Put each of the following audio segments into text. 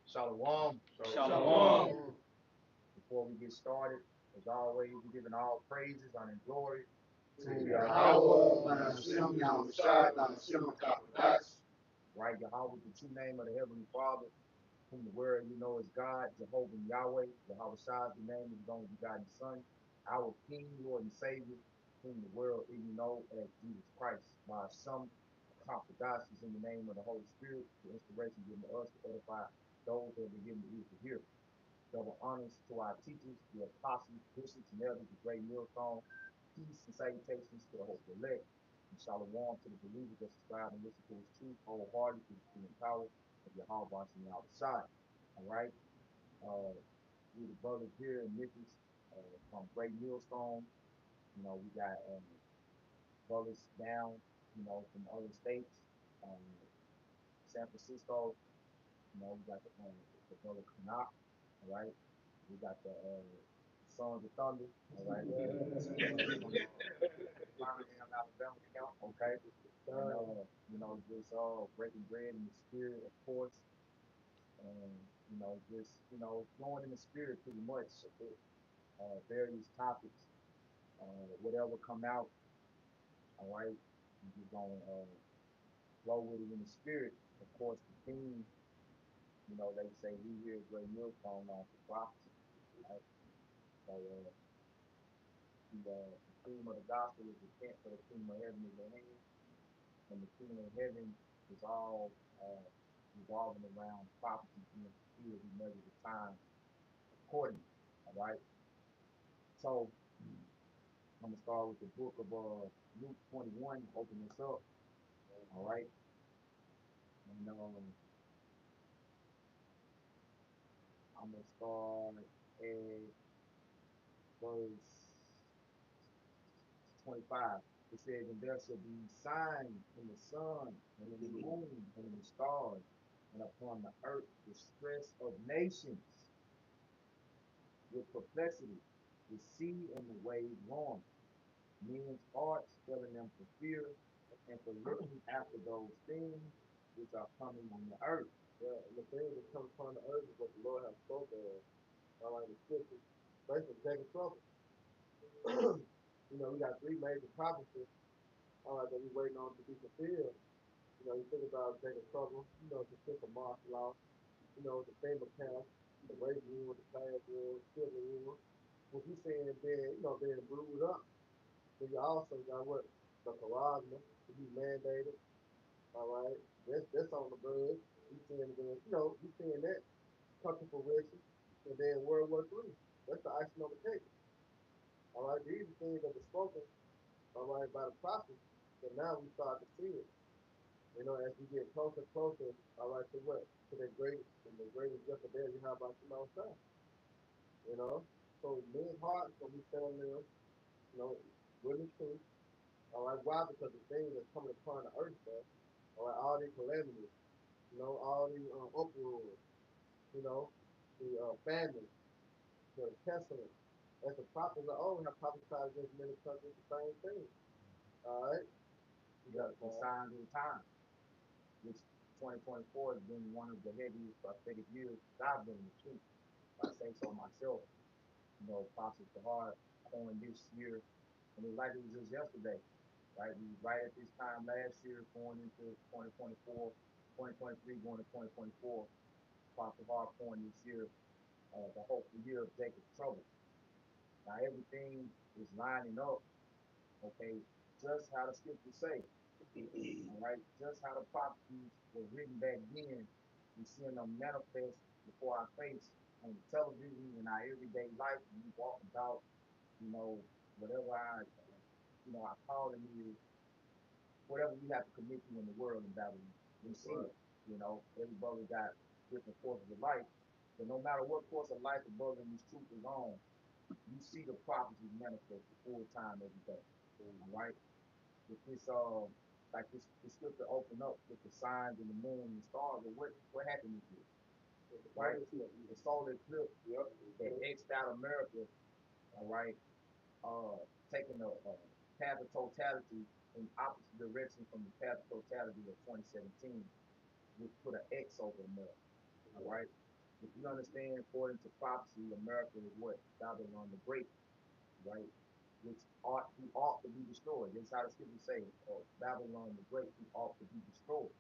Shalom. Shalom. Before we get started, as always, we're giving all praises, honor, and glory To to Yahweh, Yahweh, Hashem, Yahushua, Hashem, Kakwadash. right? Yahweh, the true name of the Heavenly Father, whom the word we know is God, Jehovah and Yahweh. Yahweh Shai, the name of his only begotten Son, our King, Lord, and Savior, whom the world even know as Jesus Christ. By some confidence in the name of the Holy Spirit, the inspiration given to us to edify those that have been given the ears to hear. Double honors to our teachers, the apostles, bishops, and elders, the great millstone. Peace and salutations to the hopeful elect. And shalom to the believers that subscribe and listen to his truth wholeheartedly through the freedom power of your heart on the outside. All right. We the brothers here in Memphis from Great Millstone. We got brothers down, from other states. Um, San Francisco, we got the brother Canuck, all right. We got the Sons of Thunder, all right. Birmingham, Alabama camp, okay. And just breaking bread in the spirit, of course, and just going in the spirit pretty much. Various topics, whatever come out, all right. You just gonna flow with it in the spirit. Of course, the theme, they say we here at Great Millstone on for prophecy, right? So the theme of the gospel is repent for the kingdom of heaven is at hand, and the kingdom of heaven is all revolving around prophecy being fulfilled. We measure the time accordingly. All right. So I'm gonna start with the book of Luke 21. Open this up. All right. And I'm gonna start at verse 25. It says, and there shall be signs in the sun and in the moon and in the stars, and upon the earth distress of nations with perplexity, the sea and the waves roaring, men's hearts failing them for fear and for looking after those things which are coming on the earth. Yeah, and the things that come upon the earth is what the Lord has spoken of. All right, the scriptures, basically Jacob trouble. We got three major prophecies, all right, that we're waiting on to be fulfilled. You think about Jacob trouble, the fifth of martial law, the famous calf, the race war, the class war, the civil war. What you saying being brewed up. Then you also got what? The charisma to be mandated. All right. That's on the bud. We seeing that come to fruition. And then World War III. That's the icing on the cake. All right. These are things that were spoken, all right, by the prophets. And now we start to see it. As we get closer and closer, all right, to what? To the greatest and the greatest gift of there you have about you know son. You know? So men's hearts gonna be telling them, you know, with the truth. All right, why? Because the things that's coming upon the earth, man. All right, all these calamities, all these uproars, you know, the famine, the pestilence. As the prophets of old have prophesied against many countries, the same thing. All right, you got The signs of the time, which 2024 has been one of the heaviest prophetic years that I've been in the truth. If I say so myself, Apostle Sahar coined this year, and it's like it was just yesterday, right? We was right at this time last year going into 2024, 2023 going to 2024. Apostle Sahar coined this year, the hopeful year of Jacob's trouble. Now everything is lining up, okay, just how the scriptures say. All right, just how the prophecies were written back then, we seeing them manifest before our face on the television in our everyday life. When we walk about, you know, whatever our calling is, whatever we have to commit to in the world in Babylon, we see it. Every brother got different courses of life, but no matter what course of life the brother in this truth is on, you see the prophecies manifest full time every day. All right, with this like this scripture open up with the signs and the moon and the stars. But what happened with this? Right? The solar eclipse that X'd out America, all right, taking a path of totality in opposite direction from the path of totality of 2017, which put an X over America. All right. If you understand, according to prophecy, America is what? Babylon the Great, right? Which ought who ought to be destroyed. That's how the scriptures say, Babylon the Great, who ought to be destroyed.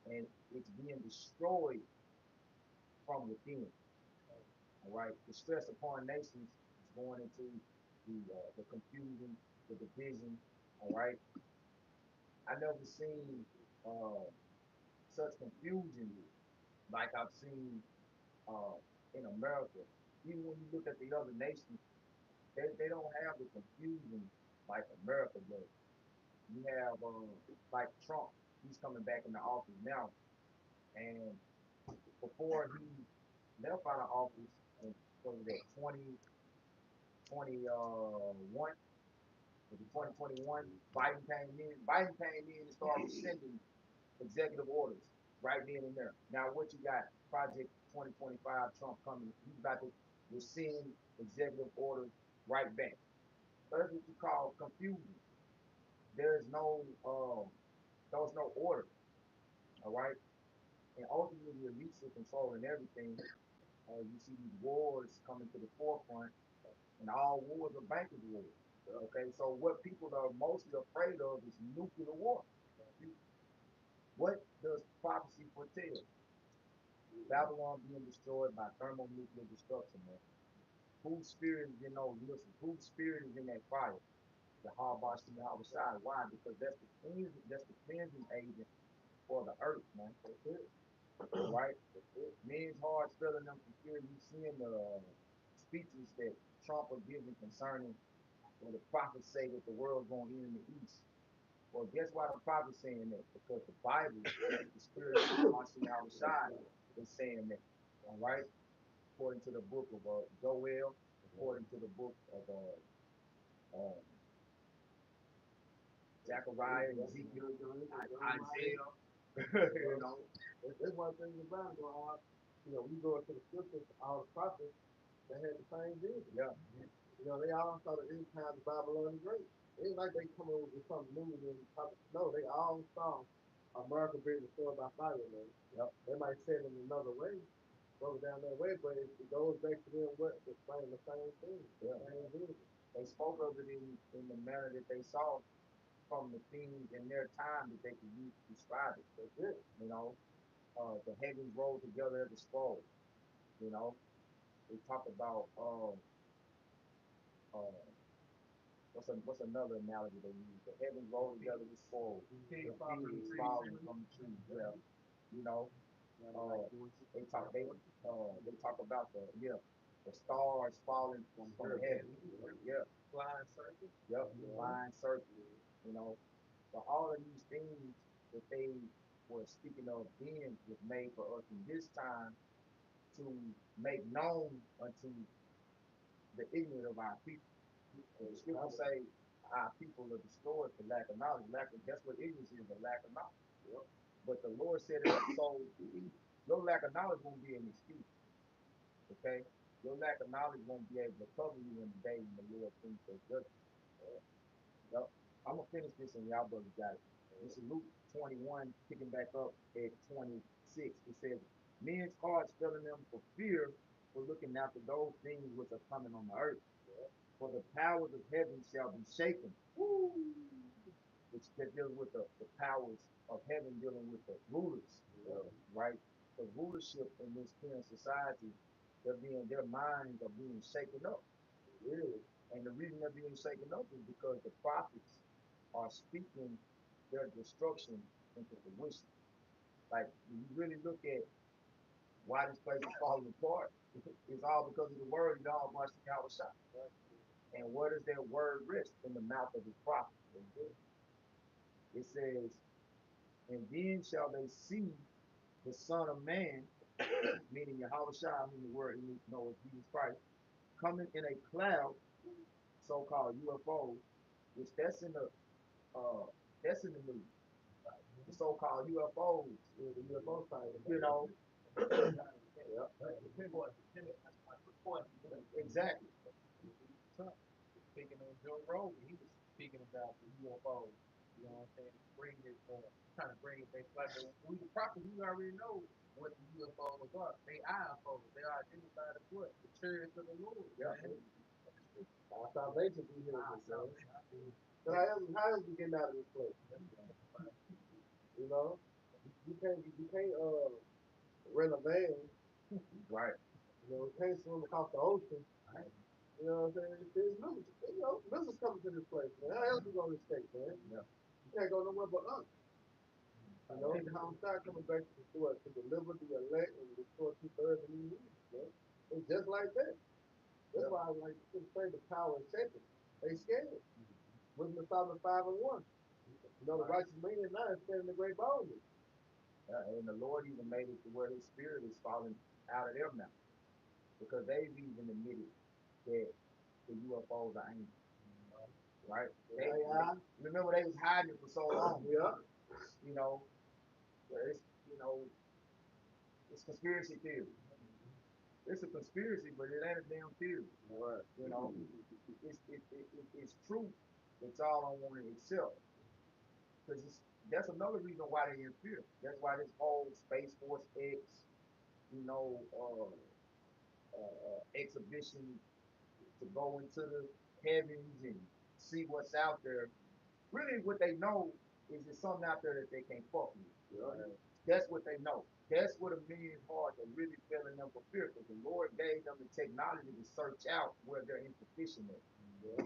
And it's being destroyed from within. All right. The stress upon nations is going into the confusion, the division. All right. I never seen uh, such confusion like I've seen uh, in America. Even when you look at the other nations, they don't have the confusion like America does. You have like Trump, he's coming back into office now, and before he left out of office in what was that 2021, 2021, Biden came in and started rescinding executive orders right then and there. Now what you got? Project 2025, Trump coming, he's about to rescind executive orders right back. So that's what you call confusion. There's no there's no order, all right? And ultimately the elites are controlling everything. You see these wars coming to the forefront, and all wars are bankers wars. Okay, so what people are mostly afraid of is nuclear war. What does prophecy foretell? Babylon being destroyed by thermonuclear destruction, man. Whose spirit is in those missiles? Whose spirit is in that fire? The Habash and Habashai. Why? Because that's the cleansing agent for the earth, man. Right? Men's hearts filling them for fear. You seeing the speeches that Trump are giving concerning when the prophets say that the world's going to end in the east. Well, guess why the prophet's saying that? Because the Bible, the spirit of Habash side, is saying that. All right? According to the book of Joel, according to the book of Zechariah, Ezekiel, Isaiah. You know, That's one thing about it, when you go into the scriptures, all the prophets, they had the same vision. yeah, They all saw the end times of Babylon the Great. It ain't like they come over with something new and no, they all saw America being destroyed by fire, man. yep, They might say it in another way, broke it down that way, but it goes back to them what explain the same thing, the yeah. same vision. They spoke of it in the manner that they saw from the things in their time that they could use to describe it. That's it. You know, the heavens rolled together as a scroll. You know, they talk about uh, what's another analogy they use? The heavens rolled together as a scroll. The King figs falling from the trees. Yeah, you know, uh, they talk about the stars falling from heaven. Yeah, flying circles. yep, flying circles. You know, but all of these things that they were speaking of then was made for us in this time to make known unto the ignorant of our people. And the scriptures say our people are destroyed for lack of knowledge. That's what ignorance is, a lack of knowledge. Yep. But the Lord said it so your lack of knowledge won't be an excuse. Okay? Your lack of knowledge won't be able to cover you in the day when the Lord brings their judgment. Yep. I'm gonna finish this and y'all brothers got it. This is Luke 21, picking back up at 26. It says, men's hearts filling them for fear for looking after those things which are coming on the earth. For the powers of heaven shall be shaken. Woo! Which that deals with the powers of heaven dealing with the rulers, right? The rulership in this current society, their minds are being shaken up. Really. And the reason they're being shaken up is because the prophets are speaking their destruction into fruition. Like when you really look at why this place is falling apart, it's all because of the word of God watching Yahweh shot. And where does that word rest? In the mouth of his prophet. It says, and then shall they see the Son of Man, meaning Yahweh Shah, meaning the word you know is Jesus Christ, coming in a cloud, so-called UFO, which uh that's in the news. The so-called UFOs, the UFO side, exactly. Trump speaking on Joe Rogan, he was speaking about the UFOs. You know what I'm saying? Bring this trying to bring it back. Like we the prophets, we already know what the UFOs are. They UFOs. They are identified as what? The chariots of the Lord. Yeah. Man. Our salvation vehicles, man. So Yeah. how else we getting out of this place? You know, you can't rent a van. Right. You know, you can't swim across the ocean. Right. You know what I'm saying? There's missiles, missiles coming to this place, man. How else we gonna escape, man? Yeah. You can't go nowhere but up. You know, the homicide coming back to destroy, to deliver the elect and destroy 2/3 of the needs, man. It's just like that. That's why I like to say the power is Satan. They scared. Wisdom of Solomon 5:1. You know, the righteous man now is standing the great boldness. And the Lord even made it to where His Spirit is falling out of them now, because they've even admitted that the UFOs are angels. Right? Remember they was hiding it for so long. Yeah. You know, it's you know, it's conspiracy theory. It's a conspiracy, but it ain't a damn theory. Right. You know, it's truth that y'all don't want to accept. Because that's another reason why they in fear. That's why this whole Space Force X, you know, exhibition to go into the heavens and see what's out there. Really, what they know is there's something out there that they can't fuck with. Yeah. That's what they know. That's what a man's heart that really fell in them for fear, because the Lord gave them the technology to search out where they're insufficient at. Yeah.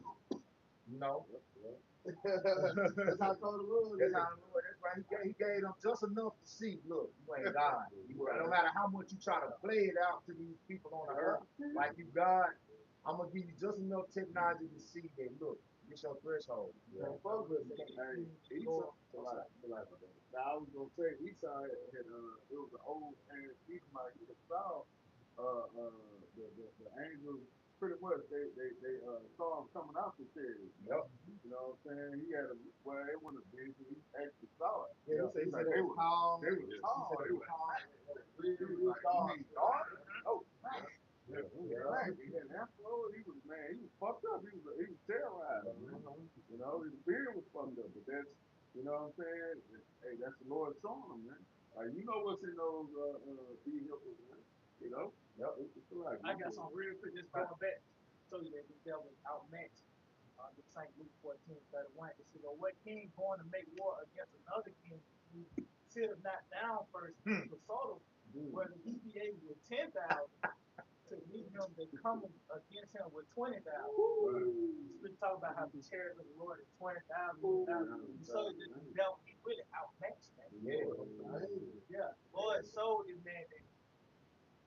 You know? Yeah. That's how cold the Lord That's is. how the Lord, that's right. He gave them just enough to see, look, you ain't God. No matter how much you try to play it out to these people on the earth, like you God, I'm going to give you just enough technology to see that, look, this your threshold. Yeah. Fuck with me. Hey, Esau, now I was gonna say Esau had it was an old ass Edomite. You saw the angels pretty much they saw him coming out the chariot. Yep. You know what I'm saying? He had a well, it wasn't a vision. He actually saw it. Yeah, he said they were tall. They were tall. They were tall. Real dark. dark? Oh, yeah. He had an afro. He was man. He was fucked up. He was terrorized. You know, his spirit was fucked up. But that's you know what I'm saying. Hey, that's the Lord showing him, man. You know what's in those vehicles, man. You know. yep. It's like I got some real quick, just going back, show you that the devil outmatched the St. Luke 14:31. It says, well, what king going to make war against another king who sit him not down first in the Sodom, whether he be able with 10,000 to meet him that come against him with 20,000. We talk about how the chariot of the Lord is 20,000. So the devil, he really outmatched that. Yeah. Lord showed this man that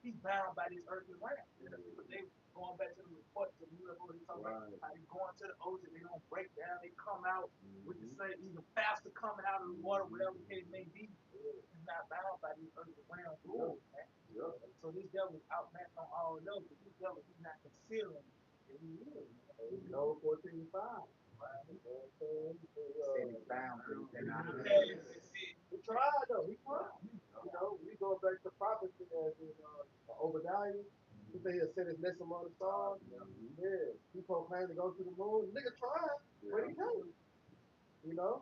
he's bound by this earthly realm. Because they going back to the reports of UFO, they talk about how they go into the ocean, they don't break down, they come out with the same, even faster coming out of the water, whatever the case may be. He's not bound by these earthly realm rules, man. So this devil is outmatched on all levels, but this devil, he's not concealing that he is. No 14:5. Said he's bound, but he's not. He tried though. He tried. You know, we go back to prophecy as in Obadiah. He said he'll set his nest among the stars. Yeah. He proclaimed to go to the moon. Nigga tried, but he can't. You know,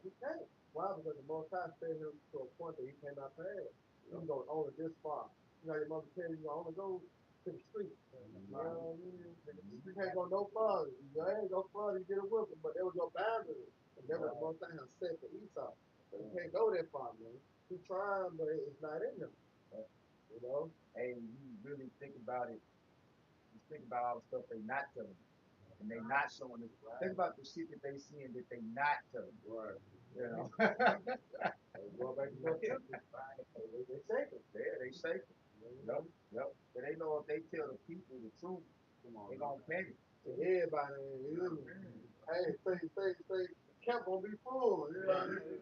he can't. Why? Because the Most High fed him to a point that he cannot pass. You can go only this far. You know, your mother tell you only go to the street. You know what I mean? You can't go no further. You ain't go further, you get a whipping, but there was your boundary. And that was the Most High set for Esau. So you can't go that far, man. He trying, but it's not in him. You know? Hey, you really think about it, just think about all the stuff they not telling you. And they not showing us. Think about the shit that they seeing that they not telling you. Right. You know? Go back to your temple. They shaking. Yeah, they shaking. Yep, yep. But they know if they tell the people the truth, they gonna panic. To everybody, hey, say, camp gonna be full. You know what I mean?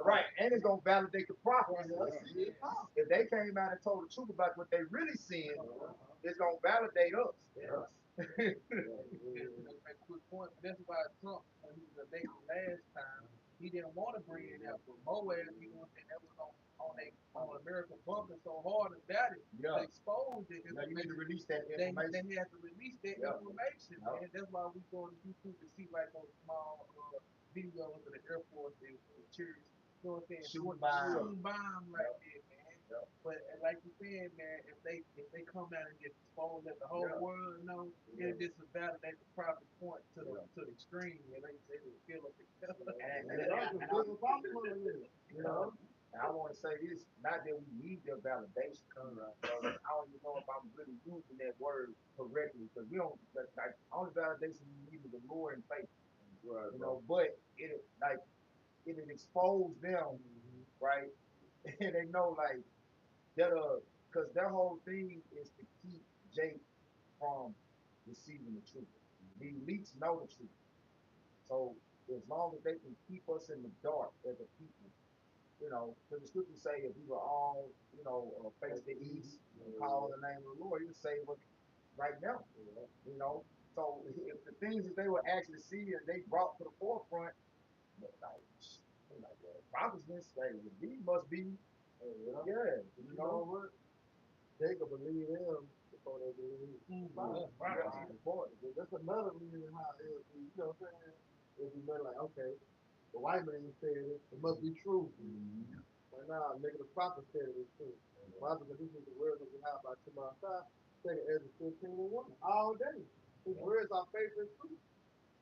Right, and it's gonna validate the prophecy. If they came out and told the truth about what they really seeing, it's gonna validate us. Yes. Make a good point. That's why Trump, when he was elected last time, he didn't want to bring it up. But Moab, he was, and that was on American bunker so hard about it to expose it. Yeah, you need to release that information. They had to release that information, man. That's why we go to YouTube to see like those small videos of the Air Force and the cheers You know what I'm saying? Shooting bomb. Shooting bomb like Yep. that, man. Yep. But like you said, man, if they come out and just expose let the whole Yeah. world know, Yeah. it just validate the prophet point Yeah. to the extreme, and they will fill up the And, and I, and, I, you know. and I want to say this, not that we need their validation, because I don't even know if I'm really using that word correctly, because we don't, like, only validation we need is the Lord and faith, Right, you bro. know, but like, it expose them, Mm-hmm. right? And they know, like, that, because their whole thing is to keep Jake from receiving the truth. The elites know the truth. So as long as they can keep us in the dark as a people, because the scriptures say if we were all, face the east and call the name of the Lord, He'll save us right now. You know, so if the things that they were actually seeing, they brought to the forefront, like prophecies, like these must be, yeah, You know what? They could believe him before they believe. Right. That's important. That's another reason how it'll be, you know what I'm saying? It'll be better like, okay, the white man said it must be true. Mm-hmm. Like, nah, nigga, the prophet said it is true. Why? Because this is the words that we have by Shema Shah, second Ezra 15 and 1, all day. His words are faithful and true.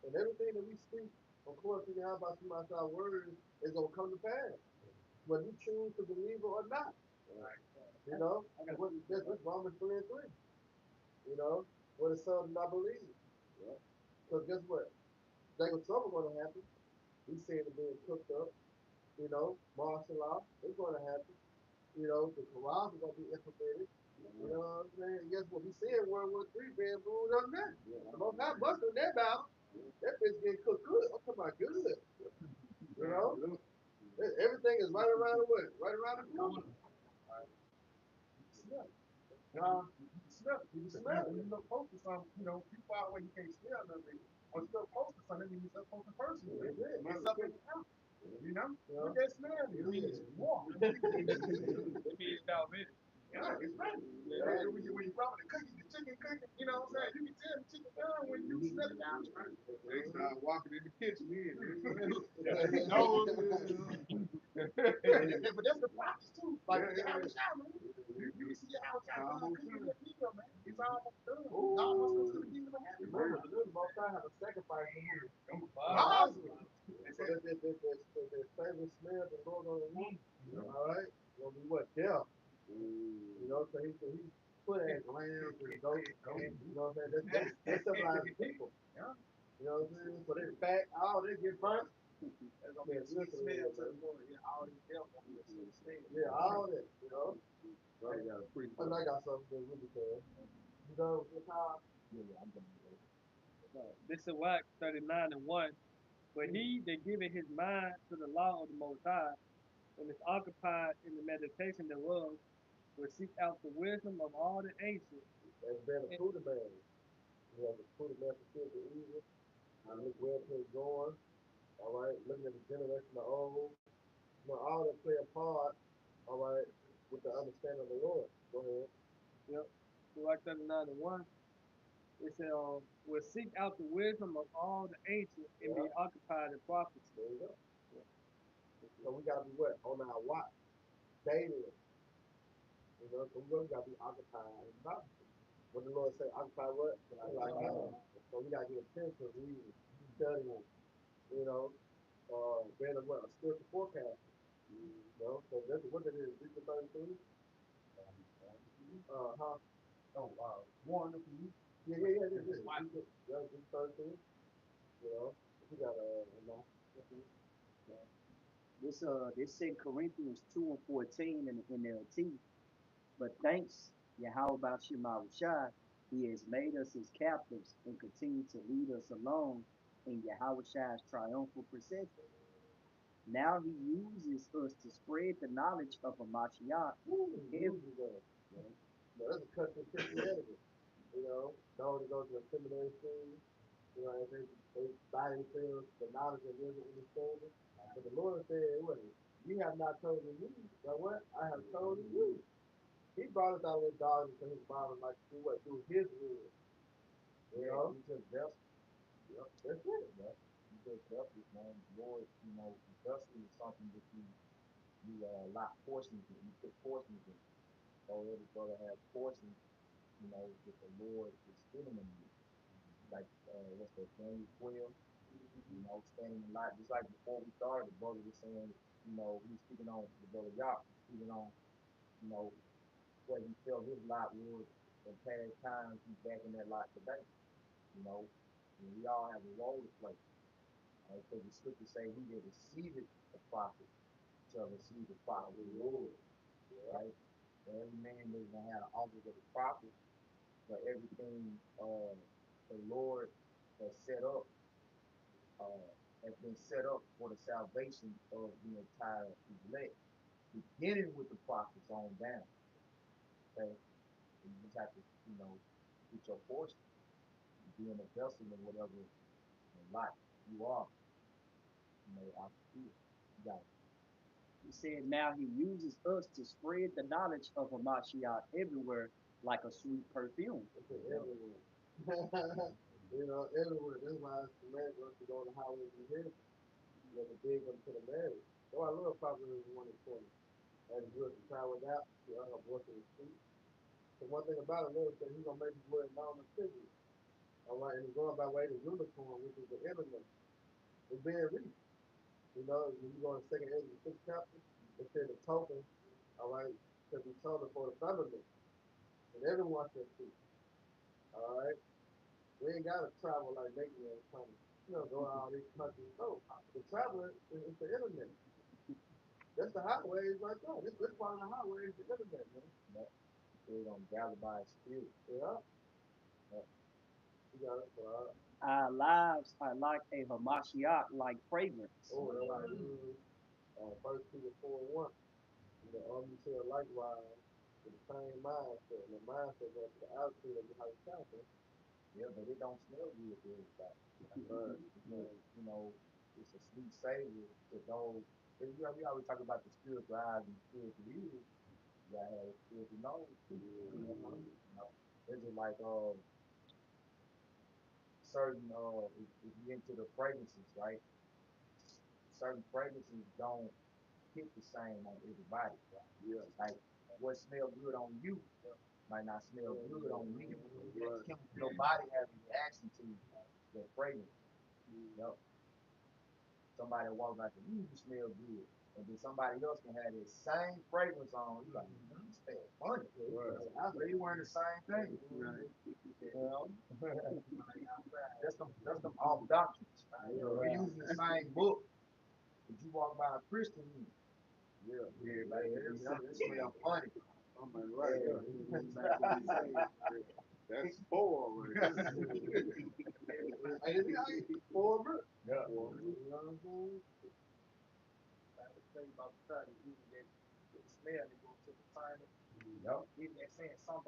And everything that we speak, of course, we have by Shema Shah words is going to come to pass. Whether you choose to believe it or not. You know? That's Romans 3 and 3. You know? What is some not believe. Because guess what? Jacob trouble going to happen. We see it being cooked up. You know? Martial law. It's going to happen. You know? The Quran is going to be implemented. You know what I'm saying? And guess what? We see in World War III being ruled on that. Not much on that battle. That bitch getting cooked good. I'm talking about good. You know? Everything is right around the way. Right around the corner. Smell it. You can smell it. You can smell it. When you look close to something, you far away, you can't smell nothing. Once you look close to something, it means it's up close to person. It's up in the house. Look at smell. It means warm. It means salvation. Yeah, it's ready. Yeah. When you probably cooking, the chicken cooking, you know what I'm saying? You can tell the chicken done when you smell it out. They start walking in the kitchen in. No, but that's the process too. Like the house shot, man. You see your house shot cooking that meal, man. It's almost done. You almost go to the kingdom of heaven. Remember, the Most High have a sacrifice for you. Awesome. So that famous smell the Lord on the woman. All right? Gonna be what? Death. You know, so he put as lambs and goats. You know what I'm saying? That's symbolizing people. Yeah. You know what I'm saying? So they fat, all they get burnt. That's gonna be a sweet smell to the Lord. Yeah, all these devils gonna be a sweet smell. Yeah, all that, you know. And I got something to really tell. You know, with how Yeah, I'm gonna do This is Wax 39 and 1. But he that giveth his mind to the law of the Most High, and is occupied in the meditation thereof, will seek out the wisdom of all the ancients. that's been a And, prudent man. You know, the prudent man for good and evil. I look where it's going. All right, looking at the generation of old. You know, all that play a part. All right, with the understanding of the Lord. Go ahead. yep, Wax 39 and 1. It said, will seek out the wisdom of all the ancients and Yeah, be occupied in prophecy. there you go. Yeah. So we gotta be what on our watch daily. You know, so we really gotta be occupied in prophecy. When the Lord say occupy what? Like so we gotta get attention, reading, studying. You know, being a spiritual forecaster. You know, so that's what it is. Ezekiel 32. Huh? Oh, warn them for you. Yeah. Ezekiel 32. You know, we got This in Corinthians 2 and 14 in the NLT. But thanks Yahweh Shemawashai, he has made us his captives and continue to lead us along in Yahweh's triumphal procession. Now he uses us to spread the knowledge of a Mashiach. usually that. But that's a cut to Christianity. You know, those that go to the seminary school, you know, they buy themselves the knowledge and wisdom and understanding. But the Lord said, wait, you have not chosen me, but what? I have chosen you. He brought us out of the darkness to his bottom like to do what? Do his will. You know? He just vessel. Yep, that's it. Yeah. He just vessels, man. The Lord, vessel is something that you you lock portions in, you put portions in. So every brother has portions, that the Lord is giving them. Like what's that, Daniel 12, standing in light. Just like before we started, the brother was saying, he was speaking on the brother Yah, speaking on, you know, what he felt his lot was in past times. He's back in that lot today, you know. And we all have a role to play. Because the scriptures say, "He that receiveth the prophet shall receive the prophet of the Lord." Right? So every man is gonna have the office of the prophet, but everything the Lord has set up uh, has been set up for the salvation of the entire elect, beginning with the prophets on down. Okay, and you just have to, get your portion, being a vessel of whatever life you are, out the field. You got He said, now he uses us to spread the knowledge of Hamashiach everywhere like a sweet perfume. It's everywhere. Everywhere. That's why it's commanded us to go on the highways and hedges. To dig them to the marriage. So I love Proverbs 1 and 20. As good to try without, the other voice of the street. So one thing about it, Lord said he's gonna make his word known and figure. All right, and he's going by way of the unicorn, which is the internet. It's being reached. When you go in second Ezra 6 chapter, it said the token, all right, to be told for the firmament. And everyone can see. All right. We ain't gotta travel like Nathan was trying to, go out all these countries. No. The traveler is the internet. That's the highways right there. This part of the highway is the internet, man. that. They're gonna gather by his spirit. Yeah. Yeah. You got it. Our lives are like a Hamashiach like fragrance. Oh, that's right. First Peter 4 and 1. You said likewise with the same mindset. And the mindset goes to the altitude of the house chapter. Yeah, but it don't smell good to everybody. Right. It's a sweet savor to those. We always talk about the spiritual eyes and spiritual ears. You gotta have a spiritual nose. It's just like certain if you into the fragrances, right? Certain fragrances don't hit the same on everybody. Yeah. Like what smells good on you might not smell good on me. Right. Your body has a reaction to the fragrance. Yep. Somebody walk like, you smell good. And then somebody else can have the same fragrance on. You like, you smell funny. Right. They wearing the same thing. Right. Well, that's them off doctrines. We're using the same book, but you walk by a Christian, Yeah. yeah, like, it smell funny. I'm like, right. Yeah. That's four right there. Hey, four minutes. Yeah. 4 minutes. You know what I'm saying? I was thinking about the fact that even that smell that goes to the sinus. Yep. Even that saying some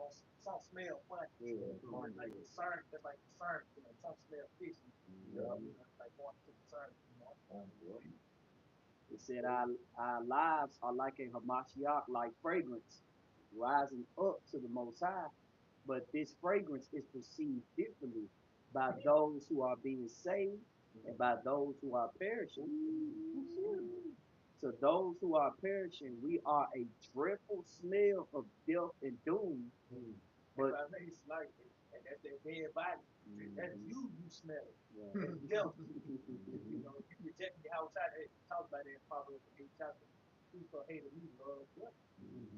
smell funny. Yeah. Like concern, just like concern, some smell fishy. Yep. Like going to concern. It said, our lives are like a Hamashiach like fragrance, rising up to the Most High. But this fragrance is perceived differently by those who are being saved and by those who are perishing. To those who are perishing, we are a dreadful smell of death and doom. But I mean, it's like that's their dead body. That's you smell it. right. That's death. You reject me outside. It talks about that in Proverbs 8 chapter. Whoso hated me love death.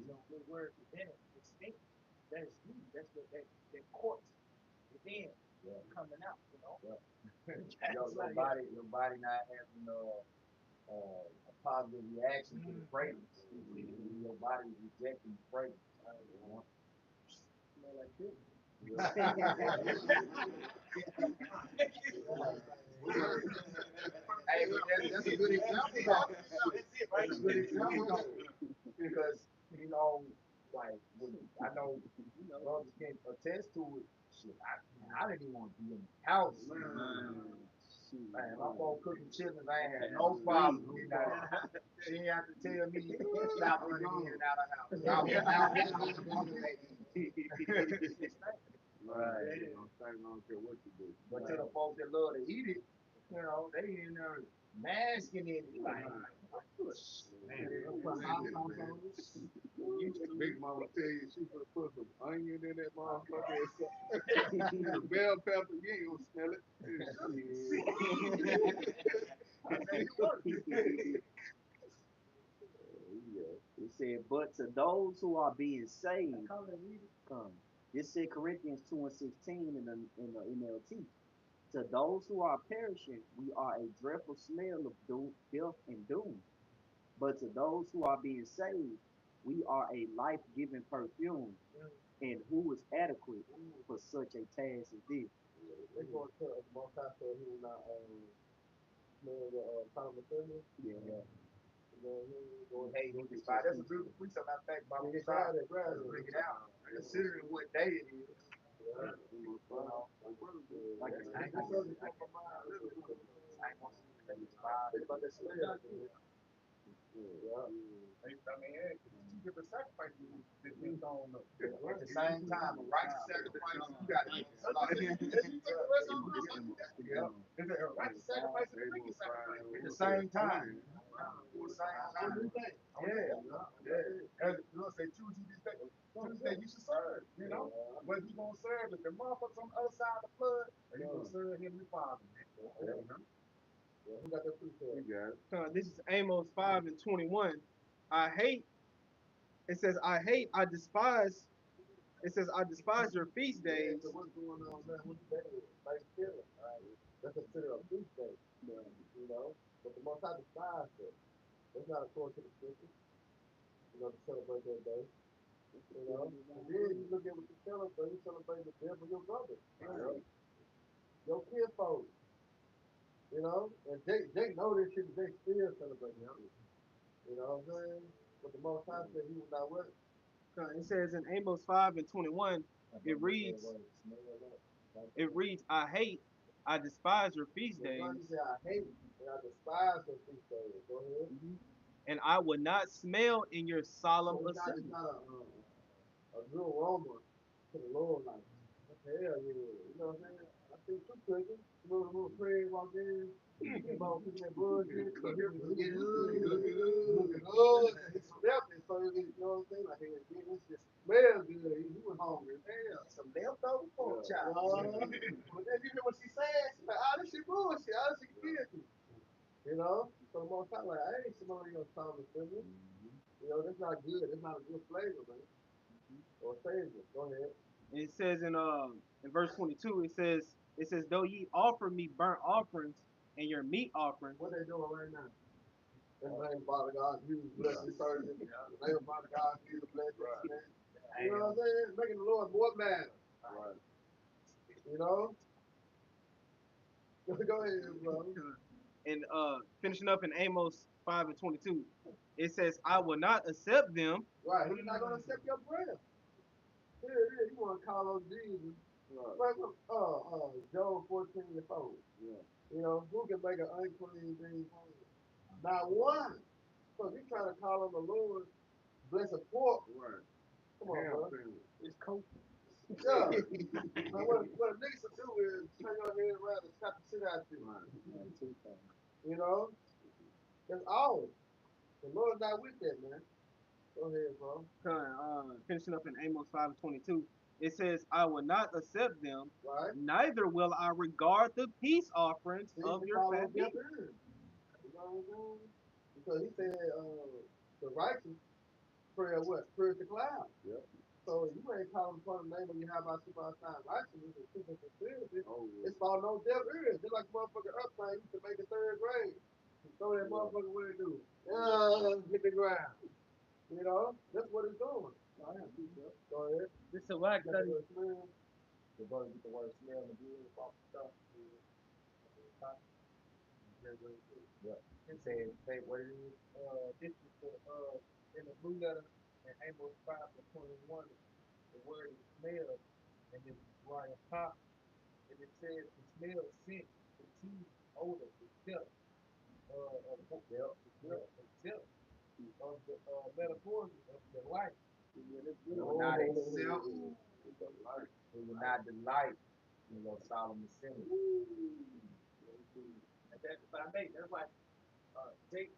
So the word within it, distinct. That's you. That's that corpse within coming out. Yeah. That's like Your body not having a positive reaction to the fragrance. Your body is rejecting the fragrance. smell like this. Hey, but that's a good example, though. That's it, right? That's a good example, though. Because, like, I know brothers can attest to it. Shit, I didn't even want to be in the house. Man, my phone cooking chitlins, I ain't had no problem getting out. She ain't have to tell me stop running in and out of the house. Right. I don't care what you do. But to the folks that love to eat it, They in there masking it. Like, man, They'll put hot sauce on it. Used to Big it. mama tell you she gonna put some onion in that motherfucker and some bell pepper. You ain't gonna smell it. I tell you what. Yeah. It said, but to those who are being saved, Call it read it. come. This said Corinthians 2 and 16 in the NLT. To those who are perishing, we are a dreadful smell of doom, death and doom. But to those who are being saved, we are a life-giving perfume, and who is adequate for such a task as this? They gonna tell us most times so he will not smell the common filling. Yeah. Yeah. You know what I mean? Go Hey, go he get despise. your That's a feet. beautiful precept. Matter of fact, Bible Yeah, Messiah, grab let's it. bring it out. Considering what day it is, Yeah. you know, like Yeah. it's That's ain't the gonna subject I on can't my mind. I ain't gonna see that despise. Think about that smell. Yeah. I mean, hey, it's two different sacrifices that we don't know. At the same time, a righteous sacrifice, you got to. If you take the rest of the stuff, you got to. Yeah. It's a righteous sacrifice and a wicked sacrifice at the same time. At the same time. Yeah. Yeah. As the Lord say, choose you this day. Choose that you should serve. You know, whether you gonna serve if the motherfuckers on the other side of the flood, or you gonna serve him the Father, man. You know? Yeah. Who got that food for? You got it. This is Amos 5 and 21. I hate, it says, I despise, it says, I despise your feast Yeah, days. so what's going on now? What's the day? Thanksgiving. Right? That's considered a feast day. You know? But the most I despise it. It's not according to the scripture, to celebrate that day. You know? And then you look at what you celebrate the death of your brother. Right? Your kinfolk. You know? And they know this shit, they still celebrate it. You know what I'm saying? But the most high said he was not with it. It says in Amos 5 and 21, it reads, I hate, I despise your feast The one days, said, I hate and I despise your feast days. Go ahead. and I will not smell in your solemn So it's assembly. not a good aroma to the Lord. Like, hell yeah. You know what I'm saying? I think two cooking. Little prayer walk in. About putting that bullshit. You hear me? Looking good. He smelled it. So, you know what I'm saying? Like, hey, again, this just smells good. He was hungry. Damn. Some leftover pork chops. But then you hear what she said? She's like, oh, this shit bullshit. Oh, this shit guilty. You know? So the most time, like, I ain't smelling your stomach, feel. You know, that's not good. That's not a good flavor, man. Or savor. Go ahead. And it says in verse 22, it says, though ye offer me burnt offerings and your meat offerings, What they doing right now? In the name of Father God, Jesus bless this person. In the name of Father God, Jesus bless this man. You know what I'm saying? Making the Lord more mad. Right. You know? Go ahead, bro. and finishing up in Amos 5 and 22, it says, I will not accept them. Right. He's not gonna accept your prayer. Here, you want to call on Jesus. Right. Job 14 and 4. Yeah. You know, who can make an unclean thing clean? Not one. So you trying to call on the Lord, bless a pork. Right. Come on, bro. It's cold. Yeah. Now what a nigga should do is turn your head around and slap the shit out you. Right. You know? That's all. The Lord's not with that, man. Go ahead, bro. Finishing up in Amos 5 and 22, it says, I will not accept them, Right? neither will I regard the peace offerings See, of it's your all fat on deaf meat. ears. You know what I'm saying? Because he said the righteous prayer what? Prayer to cloud. Yep. So you ain't calling upon the name of you have our super time righteousness and super sincerity. Oh, yeah. It's falling on deaf ears. Just like motherfucker uptime used to make the third grade. So that motherfucker what it do? Hit the ground. You know? That's what it's doing. Go ahead. This is a whack study. The brother get the word smell and good off the stuff. Yeah. And say what it is. This is in the blue letter in Amos 5 and 21. The word is smell, and it's Brian Pop, and it says to smell scent, perceive odor, itself, itself of the metaphors of the life. He will not accept. He will not delight in your solemn assembly. that if I may, that's why they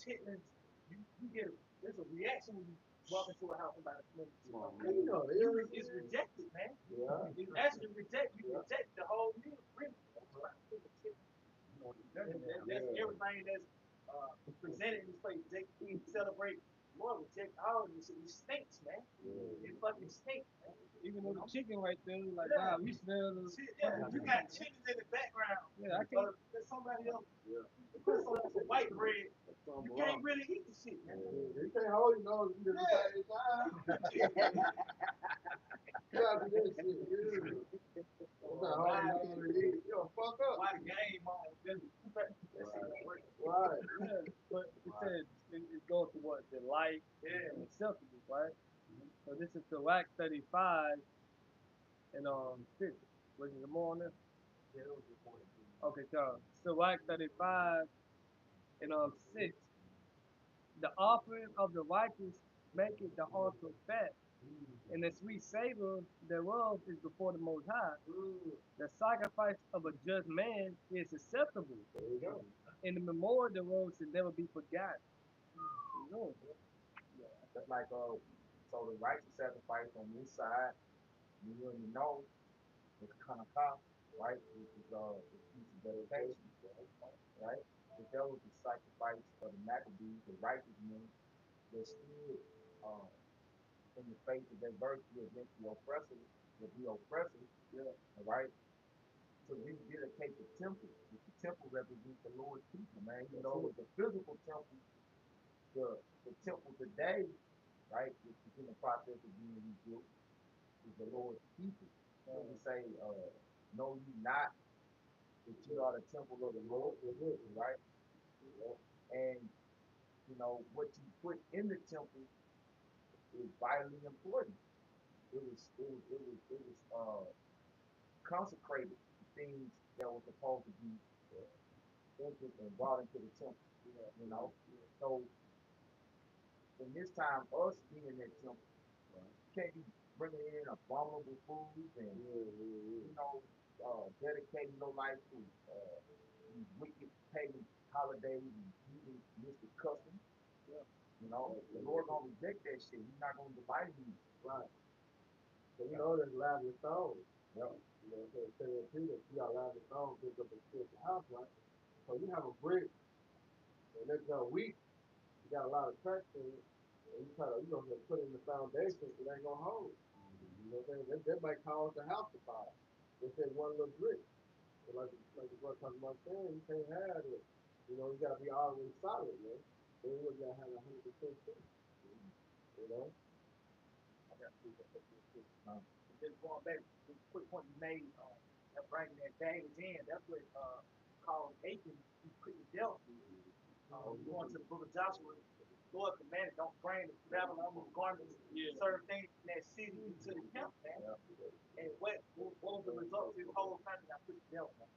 chitlins, you get there's a reaction when you walk into a house and buy a smoking chicken. Come on, Okay, man. it's rejected, man. Yeah. It's actually rejected. You Yeah. reject the whole meal, really. That's why I think the chicken. That's everything that's presented in this place. They celebrate more reject all of this. It stinks, man. It fucking stinks, man. Even though the chicken right there, like, Yeah. wow, you smell the Shit, yeah, you got chickens in the background. yeah, I can't. There's somebody else Yeah. put some white bread. Some You wrong. can't really eat the shit, man. You can't hold your nose and get the same time. You gotta do that shit. Yeah. Sometimes hold your nose and eat. You'll fuck up. Why the game on? That shit don't work. Right. Yeah, but it said it goes to what the light and acceptable, right? So this is the wax 35 and 6. Was it more on this? Yeah, it was important. Okay, so wax 35 and 6. The offering of the righteous maketh the altar fat, and the sweet savor thereof is before the Most High. The sacrifice of a just man is acceptable, There you go. and the memorial thereof should never be forgotten. You know, That's like so the righteous sacrifice on this side, you already know it's kind of cost, right? It's piece of dedication, right? If that was the sacrifice of the Maccabees, the righteous men, that stood uh, in the face of adversity against the oppressors, yeah, all right, to rededicate the temple. The temple represents the Lord's people, man. You know, the physical temple, the temple today, right, which is in the process of being rebuilt, is the Lord's people. So we say, know ye not that you are the temple of the Lord, right? And you know what you put in the temple is vitally important. It was consecrated to things that were supposed to be entered and brought into the temple. You know, so in this time, us being in that temple, can't be bringing in abominable foods and dedicating your life to these wicked pagan holidays and even mystic customs. You know, the Lord gonna reject that shit. He's not gonna delight in you. Right. So you know there's lavish stones. Yep. You know, so say in Peter, you got lavish stones built up in the spiritual house, right? So you have a brick, and it's a week, you got a lot of cracks in it, and you try to, put in the foundation, it ain't gonna hold. You know what I'm saying? That might cause the house to fall. Just that one little brick. So like the brother talking about saying, you can't have it. You know, you gotta be always solid, man. Then you gotta have 100% faith. You know? I got to do that real quick. Just going back to the quick point you made, that bringing that baggage in, that's what called Achan, he put the dealt with. Going to the book of Joshua, Lord commanded, don't bring the Babylonian garments, certain things in that city into the camp, man. And what was the result of this whole country? I put the dealt, man.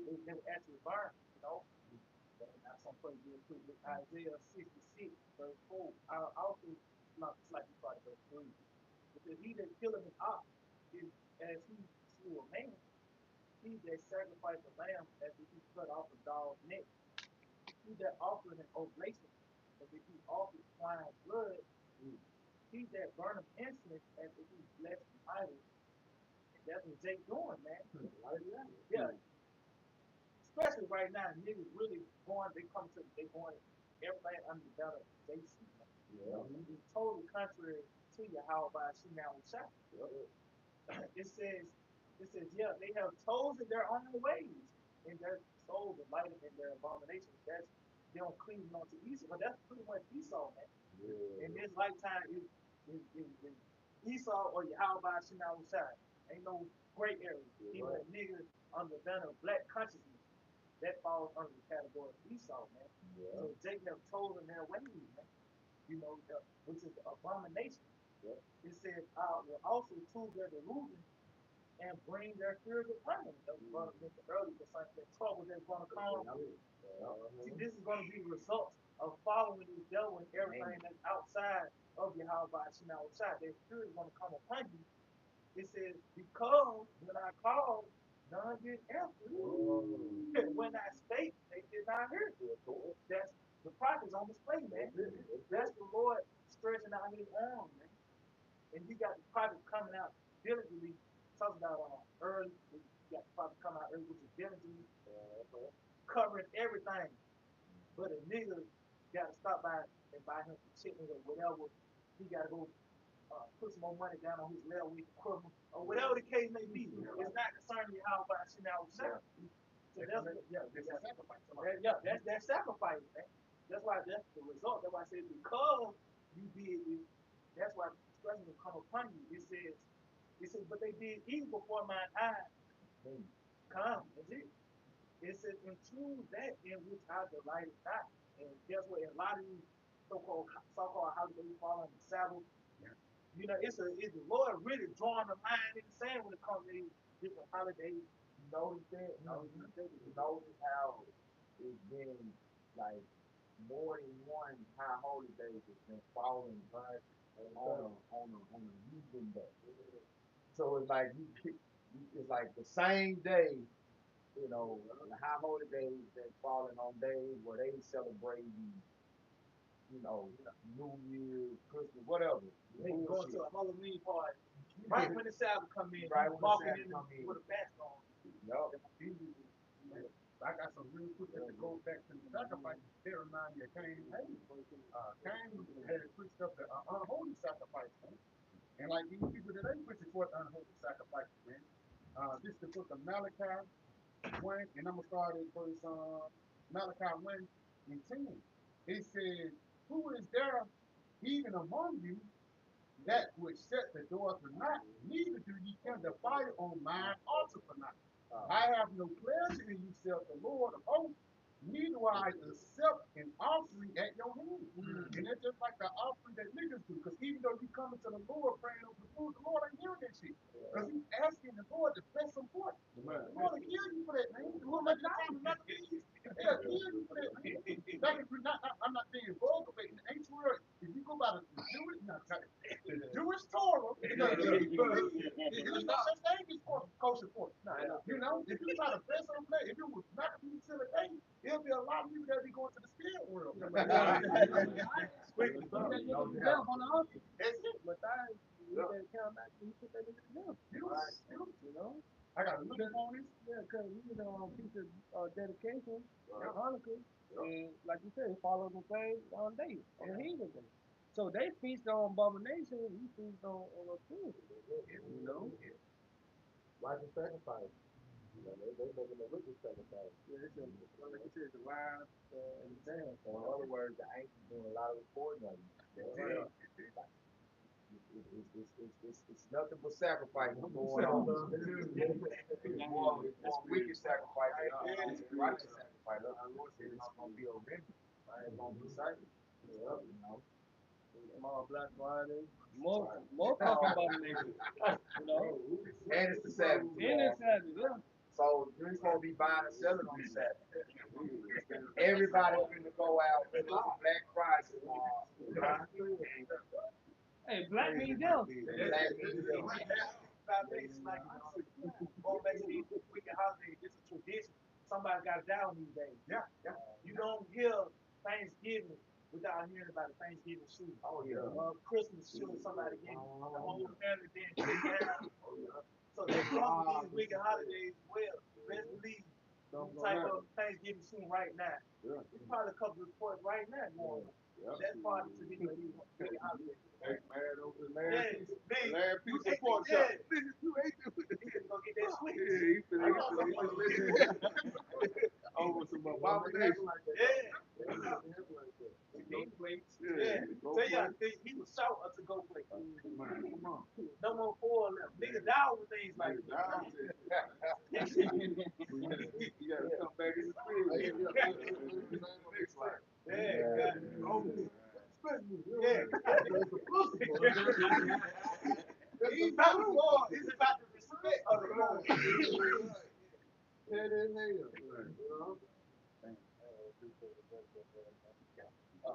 They were actually burned, you know. And that's some point real quick with Isaiah 66, verse 4. I also, not slightly started verse 3. Because he that killeth his ox is as he slew a man. He that sacrificed a lamb as if he cut off a dog's neck. He that offered an oblation as if he offered swine's blood. He that burneth incense as if he blessed an idol. And that's what Jake doing, man. Yeah. Especially right now, niggas really going, they going everybody under the belt of JC, man. Yeah. It's totally contrary to your how about she now shot. It says, yeah, they have chosen their own ways, and their souls delighted in their abominations. That's they don't cleave on to Esau, but that's pretty much Esau, man. Yeah. In this lifetime, is Esau or Yahweh Shema Shai. Ain't no gray area. Even a nigga under the banner of black consciousness, that falls under the category of Esau, man. Yeah. So Jacob have chosen their ways, man. You know, which is the abomination. Yeah. It says, I will also choose their delusion and bring their fears upon them. That was brought up mentioned earlier, the trouble that's going to come. See, this is going to be the results of following this devil and everything that's outside of Yahweh Shema Shai. Their fear is going to come upon you. It says, because when I called, none did answer. When I spake, they it down here. That's the prophets on display, man. That's the Lord stretching out his arm, man. And you got the prophet coming out diligently. Talks about early. You got the prophet coming out early, which is diligently covering everything. But a nigga got to stop by and buy him some chicken or whatever. He got to go put some more money down on his level with equipment or whatever the case may be. It's not concerning you how about shit now. So that's sacrifice. That's sacrifice, man. That's why that's the result. That's why I said because you did it, that's why destruction will come upon you. It says, but they did evil before mine eyes. Come, that's it. It says, into that in which I delighted not. And guess what? A lot of these so-called holidays fall on the Sabbath. You know, it's the Lord really drawing the line in the sand when it comes to these different holidays. You notice that? You notice how it's been like more than one high holy days has been falling right on a heathen day. So it's like it's like the same day, the high holy days that falling on days where they celebrate, New Year's, Christmas, whatever. They go to Bullshit. a Halloween party right when the Sabbath come in, Right when the walking Sabbath in come in. with a mask on. Yup. I got some real quick that goes back to the sacrifice. They remind me of Cain and Abel. Cain had pushed up the unholy sacrifice, man. And like these people today pushing forth unholy sacrifices, man. This is the book of Malachi 1, and I'm going to start at verse Malachi 1 and 10. It says, who is there even among you that which set the door for naught, neither do ye kindle fire on mine altar for naught. I have no pleasure in you, saith the Lord of hosts, neither will I accept an offering at your hand. And that's just like the offering that niggas do. Because even though you coming to the Lord praying over the food, the Lord ain't hearing that shit. Because he's asking the Lord to bless him for it. The Lord will kill you for that, man. The Lord make the time to not kill you. They'll kill you for that, man. That is I'm not being vulgar, but in the ancient world, if you go by the Jewish Torah, because there's no such thing as kosher pork. If you try to press on that, if it was not to be till a day, there'll be a lot of people that be going to the spirit world. Quickly, but that nigga was death on the altar. That's it. But I, he said, come back, he put that nigga to death. You know? I got to look on this. Yeah, because he was on a piece of dedication, Hanukkah, and like you said, he followed the same day, on the heathen day. So they feast on abomination, he feast on a food. You know? Like the sacrifice. They making a wicked sacrifice. Yeah, it's a, like you said, it's a wild and damn. So in other words, the ancients doing a lot of recording of you. It's nothing but sacrifice going on. It's more wicked sacrifice than righteous sacrifice. Our Lord said it's going to be a remnant. It's going to be certain. Small Black Friday, more fucking abomination. You know? And it's the Sabbath. And it's Sabbath, yeah. So you're supposed to be buying and selling on the Sabbath. Everybody finna go out with Black Friday tomorrow. Hey, black means death. Black means Foundation, like going back to these weekend holidays, it's a tradition. Somebody got to die on these days. You don't hear Thanksgiving without hearing about a Thanksgiving shooting. Oh yeah. Christmas shooting, somebody getting the whole family being taken down. So they come with these weekend holidays as well. Best believe you type up Thanksgiving shooting right now. There's probably a couple of reports right now going on. That's part of the tradition of these weekend holidays. Hey, man, over the Last piece of pork chop. You ate it. He finna go get that sweet. He finna over some abomination. Go plates. So yeah, he was short of to go plate. Man, come on. No more four left. Nigga down with things like that. You gotta come back in the spirit. Next life. He's about the Lord. He's about the respect of the Lord.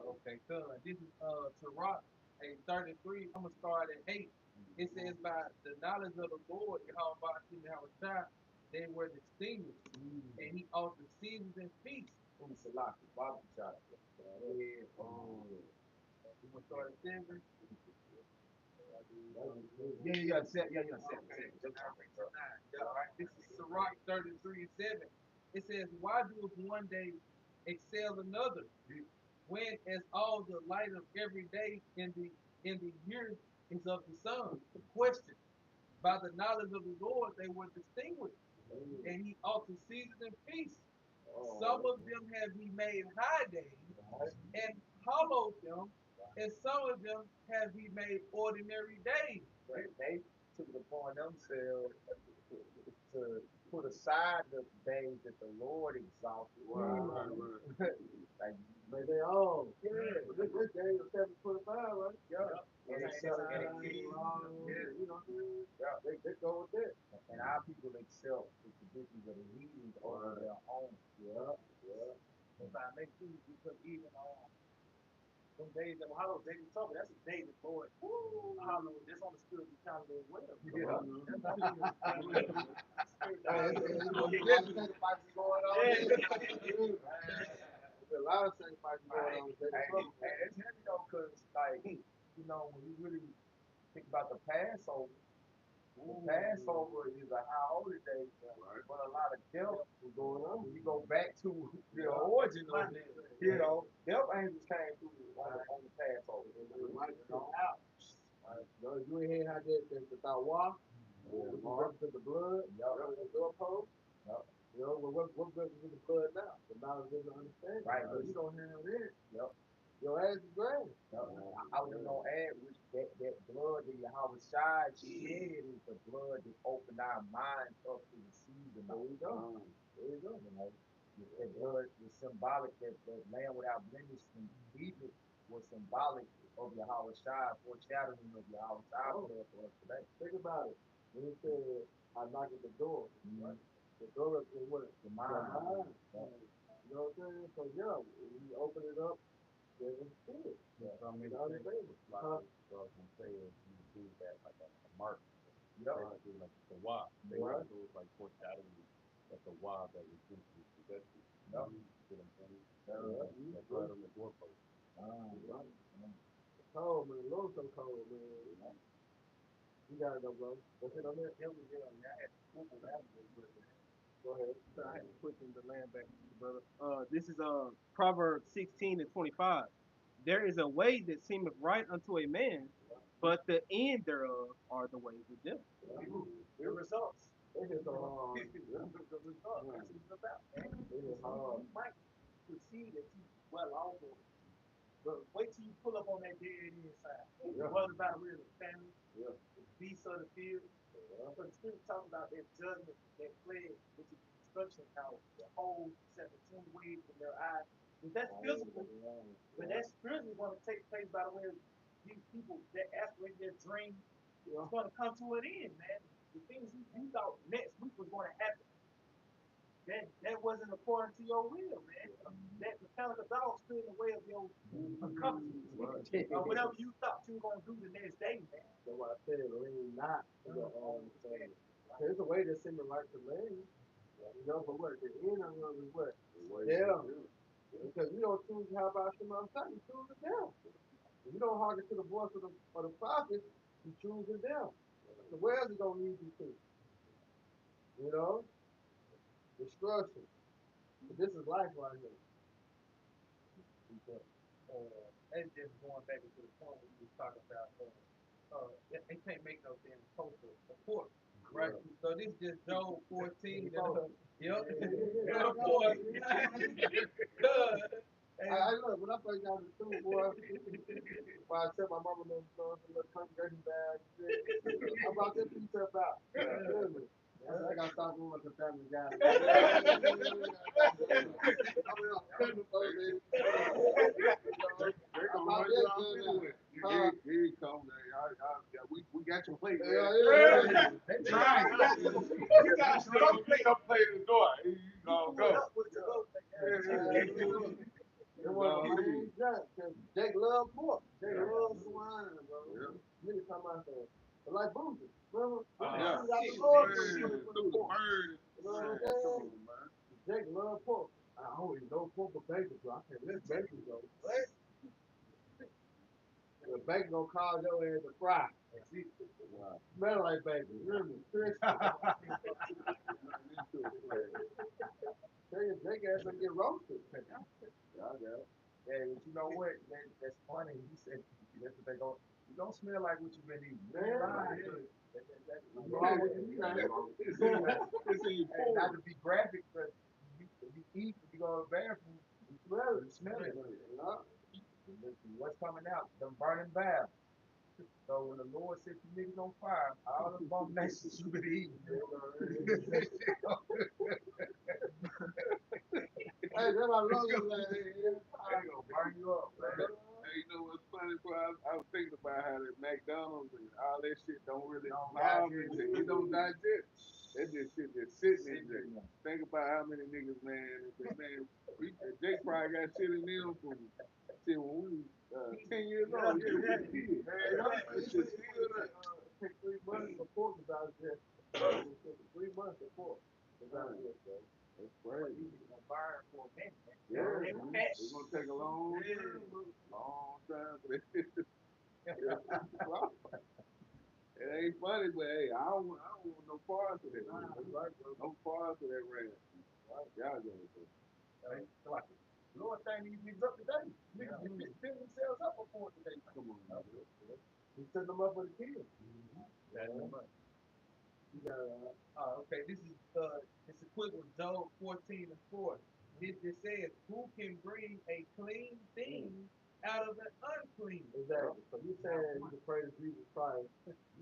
Okay, good. This is Torah, 33. I'm gonna start at 8. It says by the knowledge of the Lord, Yahweh Shai, they were distinguished, and he offered seasons and feasts Salaki, barbecue shop. Yeah, You want to start at 7? yeah. All right, this is Sirach 33 and 7. It says, why doeth one day excel another? When as all the light of every day in the year is of the sun. Question. By the knowledge of the Lord they were distinguished, and he also seasoned in peace. Some of them have he made high days and hallowed them, and some of them have he made ordinary days. They took it upon themselves to put aside the days that the Lord exalted. Like, But they all, this game is 725, right? yeah, And and it's it's seven and, times long, you know what I mean? yeah, They go with that. and our people accept the traditions of the heathens over their own. Yeah, yeah. If I make sure because even some days that Hollow David talk, that's a day that Lord Hollow, that's on the spirit of counted as well. Yeah. Hey, There's you know, a there's a lot of lot sacrifices going on. There's a lot of sacrifices going on with David Trouble. And it's heavy though, cause like when you really think about the Passover is a high holiday, but a lot of death was going on. When you go back to the origin of it, death angels came through on the Passover. You ain't hear how the Tawa, which represents the blood, the doorpost. Yep. What represents the blood now? The knowledge of the understanding. Right. So you don't have that. Yep. Your ass is grand. I was just gonna add, which that blood that Yahweh Shai shed is the blood that opened our minds up to receive the knowledge. There you go. That blood was symbolic. That land without blemish in Egypt was symbolic of Yahweh Shai, foreshadowing of Yahweh Shai blood for us today. Think about it. When he said, I knock at the door, right? The door is what? The mind. You know what I'm saying? So yeah, when you open it up, there's a spirit. Yeah, some You many know what I'm things saying? like what I was gonna say is you do that like a mark. Yep. Do like the wah. They Right. do it like foreshadowing that the wah that was due to possession. Yep. You see what I'm saying? Yeah. That's right on the doorpost. Right. Cold, man. Lord, so cold, man. You got it, though, bro. What's it on there? Yeah, I had to Google that one, but Go ahead. so I had to put in the land back to the brother. This is Proverbs 16 and 25. There is a way that seemeth right unto a man, but the end thereof are the ways of death. The results. It is so hard. The result. That's what it's about, man. It is hard. You might perceive that you well off, but wait till you pull up on that dead end side. Yeah. What about with the family, Yeah. the beasts of the field? But the spirit talking about that judgment, that plague, which is destruction, how the whole 17 waves in their eyes. But that's physical. But that's spiritually going to take place by the way of these people that aspirate their dream. It's going to come to an end, man. The things you thought next week was going to happen, that wasn't according to your will, man. That the kind of the dog stood in the way of your accomplishments. Whatever you thought you were going to do the next day, man. That's why I said lean not to your own understanding. There's a way that seems like to lean. But what? The end of it is what? Yeah. Because you don't choose how about Shema Shah, you choose the devil. If you don't hearken to the voice of the prophet, you choose the devil. So where is it gonna lead you to? You know? Destruction. But this is life right here. That's just going back to the point we was talking about. They can't make no damn kosher report, right? So this is just Job 14. Yep. Report. I look, when I first got in the school, boy, when I tell my mama no little congregation bag and shit, I brought that piece up out. I said, I gotta stop doing like a family guy. They gonna run you off anyway. Here you come, man. We got your plate, man. They trying. You got some play in the door. You gonna go. It was a main judge, because Jake love pork. Jake love swine, bro. Nigga talking about that. But like Boozy, remember? Yeah. Got the Man, Lord through the bird. You know what I'm saying? Jake love pork. I don't eat no pork or bacon, so I can't let bacon go. What? The bacon gonna cause your ass to fry. That's it. Wow. Smell like bacon. Really, Chris. Tell you, they gas gonna get roasted. Y'all got it. Yeah, but you know what? That's funny. He said that's what they go. You don't smell like what you've been eating. You Man, lying. you always eat that. Hey, not to be graphic, but you eat, you go to the bathroom, you smell it. What's coming out? Them burning baths. So when the Lord set you niggas on fire, all the abominations you been eating. Hey, that's my love man. They gonna burn you up, man. Hey, you know what's funny, bro? I was thinking about how that McDonald's and all that shit don't really Don't harm digest. you. You don't digest. That just shit just sitting in Sitting there. in there. Think about how many niggas, man. Man, Jake probably got shit in them from shit when we was 10 years old. Yeah, we was kids. That shit still there. It takes 3 months before the digest. 3 months before the digest. That's But crazy. you gonna burn for a minute, man. Yeah, They it's gonna take a long time, bro. Long time for that shit to It ain't funny, but hey, I don't want no parts of that. No parts of that rap. Y'all got it. Right? So like, Lord thank these niggas up today. Niggas be filling themselves up before today. Come on, man. He set them up for the kill. That's much. You got Okay, this is quick with Job 14:4. It says, "Who can bring a clean thing out of an unclean?" exactly. So you saying you can pray to Jesus Christ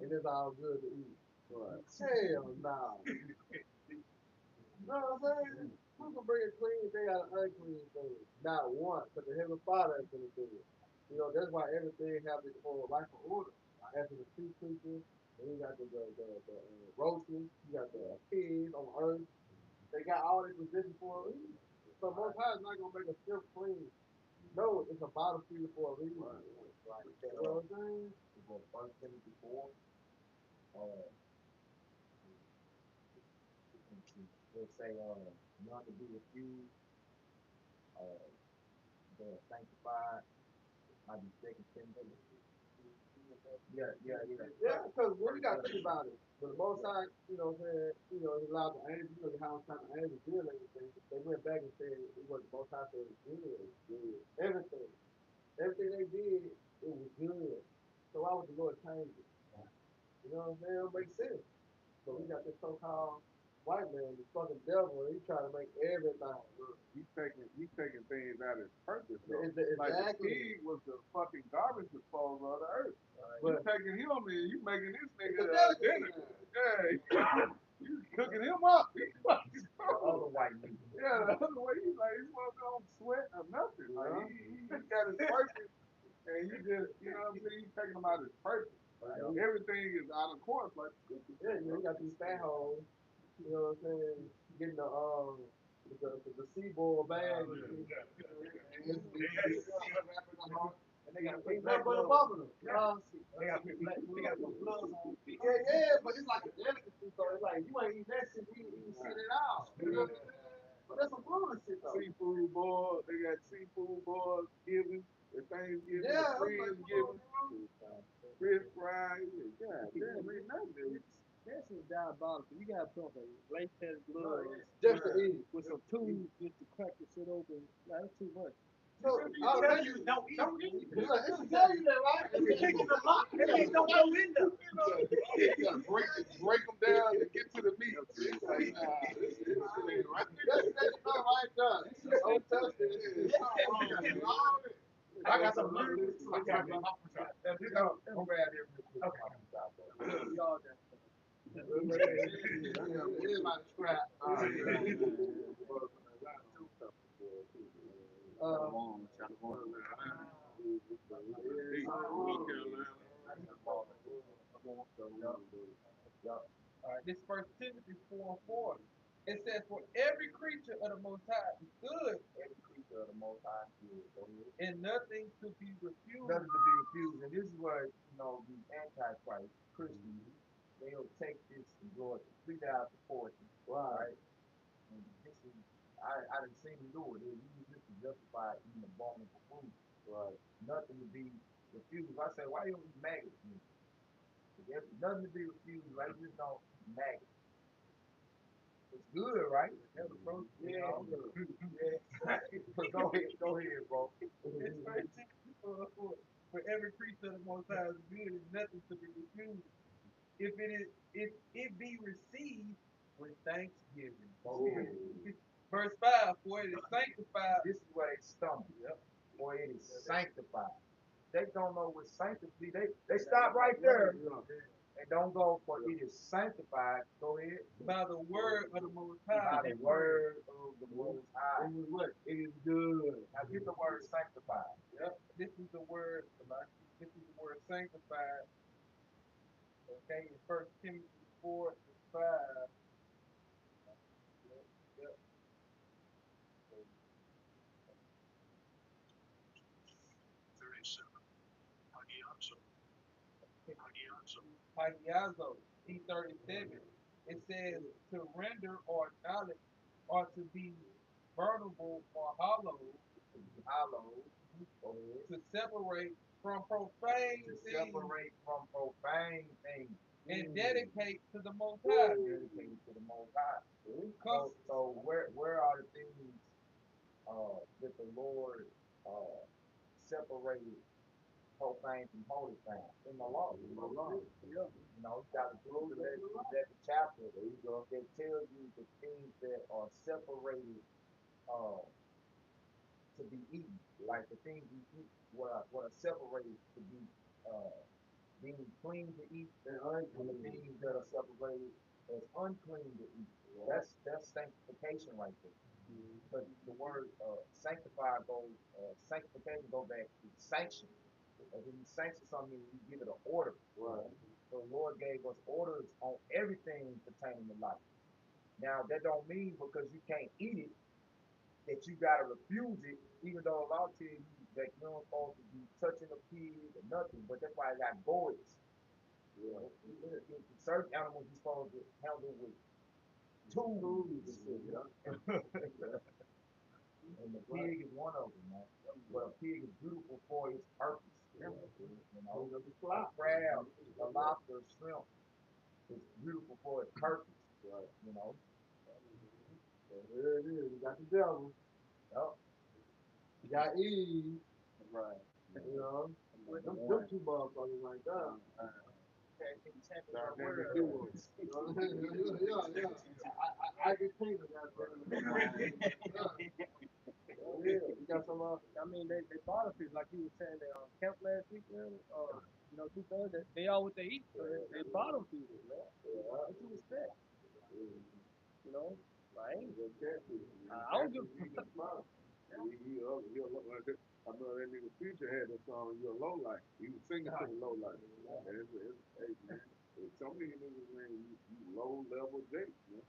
and it's all good to eat. Right. Hell no. You know what I'm saying? Who can bring a clean thing out of unclean thing? Not one, but the Heavenly Father is going to do it. You know, that's why everything has its own life of order. After the sea creatures, and you got the roaches, you got the pigs on earth. They got all this position for a reason. So Most High is not going to make a stiff clean. No, it's a battlefield for a reason. Like, You know what I'm saying? for First Timothy 4, uh, they'll say, none to be refused, uh, they're sanctified, might be Second Timothy. Yeah. Yeah, because when you got to think about it, when the Most High, you know what I'm saying, he allowed the angels, how much time the angels did everything, they went back and said it was the Most High said it was good. Everything. Everything they did, it was good. So why would the Lord change it? You know what I'm saying? It don't make sense. But we got this so-called white man, this fucking devil, and he trying to make everything good. He's taking things out of his purpose though. Like the Exactly. pig was the fucking garbage disposal of the earth. You But taking him and you making this it's nigga a dinner. delicacy. Yeah, you cooking him up. He's fucking The other white nigga. Yeah, the other way he's like, he's not gonna sweat or nothing. Like he got his purpose, and you just, you know what I'm saying? He's taking him out of his purpose. Everything is out of course. Like, Yeah, you got these fat hoes, you know what I'm saying, getting the seaboard bag and shit. And they gotta put Ain't black nothing but a gloves. bubble. They gotta put black. They gotta put gloves on. Yeah, but it's like a delicacy, so it's like you ain't eating that shit, you ain't eating shit at all. You know what I'm saying? But that's some bullshit though. seafood boil, they got seafood boils given, the Thanksgiving, the Yeah, I'm like, friends giving, fish fries. God damn, ain't nothing. That shit diabolical. You gotta put on latex gloves just to eat. with some tools just to crack the shit open. Nah, that's too much. So I'll Tell tell you you, don't eat. it's a tell you that, right? It's a lot. Ain't no window. You gotta break them down to get to the meat. It's like, nah, this shit ain't right. That's you know right there. It's just so tested. It's something wrong. I got some lyrics too. I got me. I'm glad they're real quick. We all got Everybody scrap. All right, this First Timothy 4:4. It says, "For every creature of the Most High is good." Every creature of the Most High is good. And nothing to be refused. Nothing to be refused. And this is where the Antichrist Christians they'll take this and draw it completely out of proportion. Right. And this is I didn't seen him do it. They use this to justify eating abominable food. Right. Nothing to be refused. I say, why you don't eat maggots? There's nothing to be refused. Right? You just don't eat maggots. It's good, right? That's a protein. Yeah. Yeah. But go ahead, bro. It's first for every creature of the Most High is good, and nothing to be refused. If it be received with thanksgiving. Go ahead. Verse 5, for it is sanctified. This is where they stumble. Yep. For it is sanctified. They don't know what sanctity. They stop right there and don't go for it is sanctified. Go ahead. By the word of the Most High. By the word of the Most High. It is what? It is good. Now get the word sanctified. Yep. This is the word. This is the word sanctified. Okay, in 1 Timothy 4:5. Yep. Hagiazo, E37. It says to render or knowledge or to be burnable or hollow, To be hallowed. Go ahead. to separate from profane To things separate from profane things. and dedicate to the Most High. Dedicated to the Most High. Come, So where are the things that the Lord separated profane from holy things? In the law. In the law. yeah, You know, you got to go to that chapter. There you go. That tells you the things that are separated uh, to be eaten. Like the things you eat, what are separated to be uh, being clean to eat, and the things that are separated as unclean to eat. That's sanctification right there. But the word sanctification go back to sanction. And when you sanction something, you give it an order. Right. So the Lord gave us orders on everything pertaining to life. Now that don't mean because you can't eat it that you gotta refuse it, even though a law tells you that you're not supposed to be touching a pig or nothing. But that's why I got goits. Yeah. Certain animals you're supposed to handle with tools. And the pig is one of them, man. But a pig is beautiful for its purpose. You know, a crab, a lobster, a shrimp is beautiful for its purpose. Right. You know. So there it is. You got the devil. Yep. You got Eve. Right. You know. Number Them one. two motherfuckers like that. Champion Got word. nothing to do with it. You know? Yeah. I get paid for that. Yeah. You got some I mean, they bottom feeders, like you were saying, they camp last week, man. Two things, they all what they eat, so they bottom feeders, man. What you expect, you know? Right? I don't give a fuck. I know that nigga Future had that song, You're a Low Life. He was singing to the low life. Hey, man, some of these niggas, man, you low level J, man.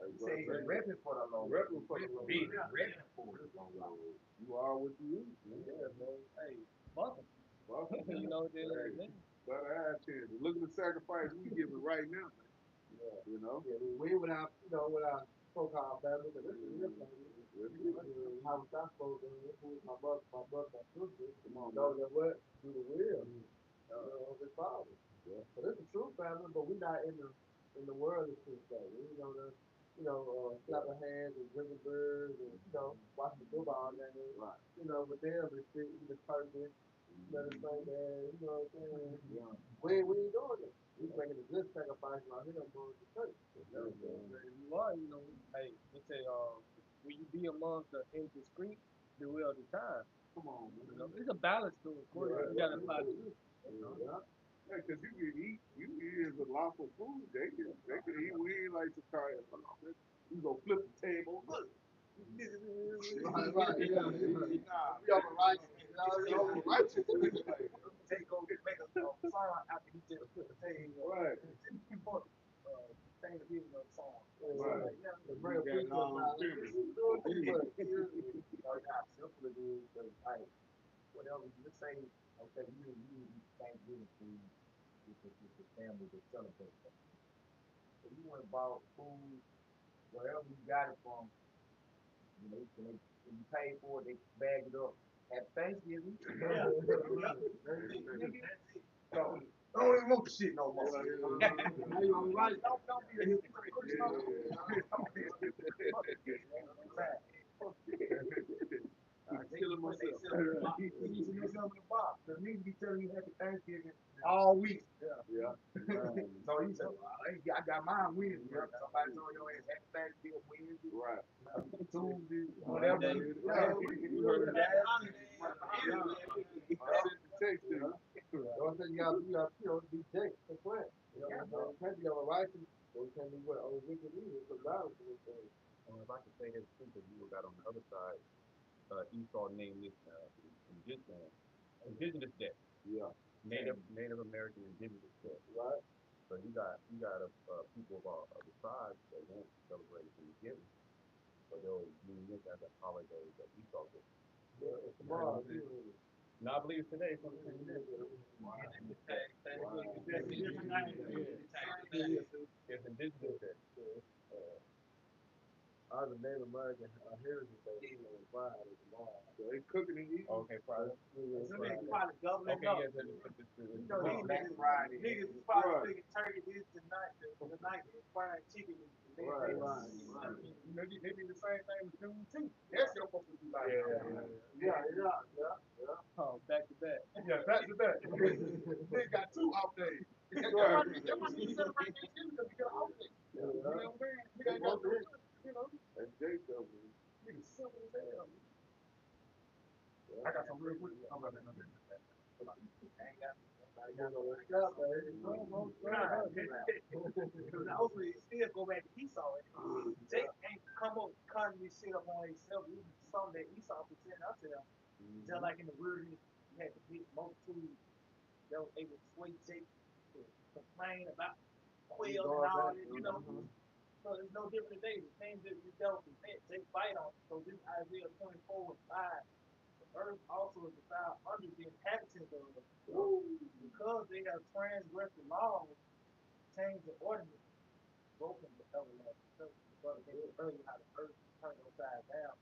Like, You say you're repping for the low. Repping for the low Being life. repping for the low. You are what you eat, man. Yeah, man. Hey, fuck 'em. Fuck it, You man. know, at the end of the Hey, day. better have chance. Look at the sacrifice we giving right now, man. Yeah. You know? Yeah, we without, without so-called family, because this is real family. How was I supposed to, this was my brother, my sister. Come on, Know man. that what? Do the will. Of his father. Yeah. So this is true family, but we're not in the world of true family. We gonna, slap our hands and drinking beers and, watch the football game. Right. But they'll be eating the turkey, let us say that, you know what I'm saying? Yeah. We ain't doing it. We making a good sacrifice out here among the church. You are, hey, they say, when you be amongst the indiscreet, beware of the time. Come on, man. It's a balance to it, of course. You gotta apply the truth. Yeah. Yeah, because you eat as a lawful food. They can eat weed like some kind of, you go flip the table. Look. Right, yeah. Nah, We are righteous. We are righteous. Take over, make a song after he just put the table. right. Change the music of the song. Right. The real You got preacher of mine. finish. You doing too much. Like how simple it is, because like whatever you just say, okay, you Thanksgiving food with the family to celebrate that. So you went about food wherever you got it from, When you pay for it, they bag it up at Thanksgiving. Yeah. Nigga, so I don't even want the shit no more. Now you all right? Don't be a hypocrite. Killing myself. He used to know something in the box. The niggas be telling you happy Thanksgiving all week. Yeah. So he said, well, I got mine Wednesday. Somebody told your ass happy Thanksgiving Wednesday, Right. Tuesday, whatever. Monday. Yeah, You heard that? Yeah. I sent the text to you. Don't say you gotta be Jake and Plant. You know, you can't be on a license, or you can't be what on wicked either. It's a balance of things. If I could say his truth, if you got on the other side, Esau named this indigenous debt. Yeah. Native American indigenous debt. Right. So you got people of the tribes that won't celebrate Thanksgiving, but they'll use this as a holiday that Esau did. Yeah. Tomorrow. No, I believe it's today. It's on the same day. It's indigenous day. I was a Native American heritage day on Friday tomorrow. So they cooking and eating. Okay, Friday. Some niggas probably doubling Okay, up. yes, You know, these Black niggas, Friday. niggas is probably thinking turkey this tonight, and fried chicken is the next day. They do the same thing with June too. That's your supposed to be like. Yeah. Oh, back to back. Yeah, back to back. They got 2 off days. That's why we celebrate Thanksgiving because we get an off day. You know what I mean? We ain't got no, you know. That's Jake though, man. Nigga simple as hell. I got some real quick. I'm not gonna do that. Because hopefully it still go back to Esau. Jake ain't come up cutting this shit up on himself. It was something that Esau presented us to them. Just like in the wilderness, you had the big multitude that was able to sway Jake to complain about quail and all that, you know. So it's no different today. The things that we dealt with, Jake fight on. So this Isaiah 24 and 5, the earth also is defiled under the inhabitants of it. Because they have transgressed the law, changed the ordinance, broken the everlasting covenant. The brother gave it earlier how the earth turned upside down.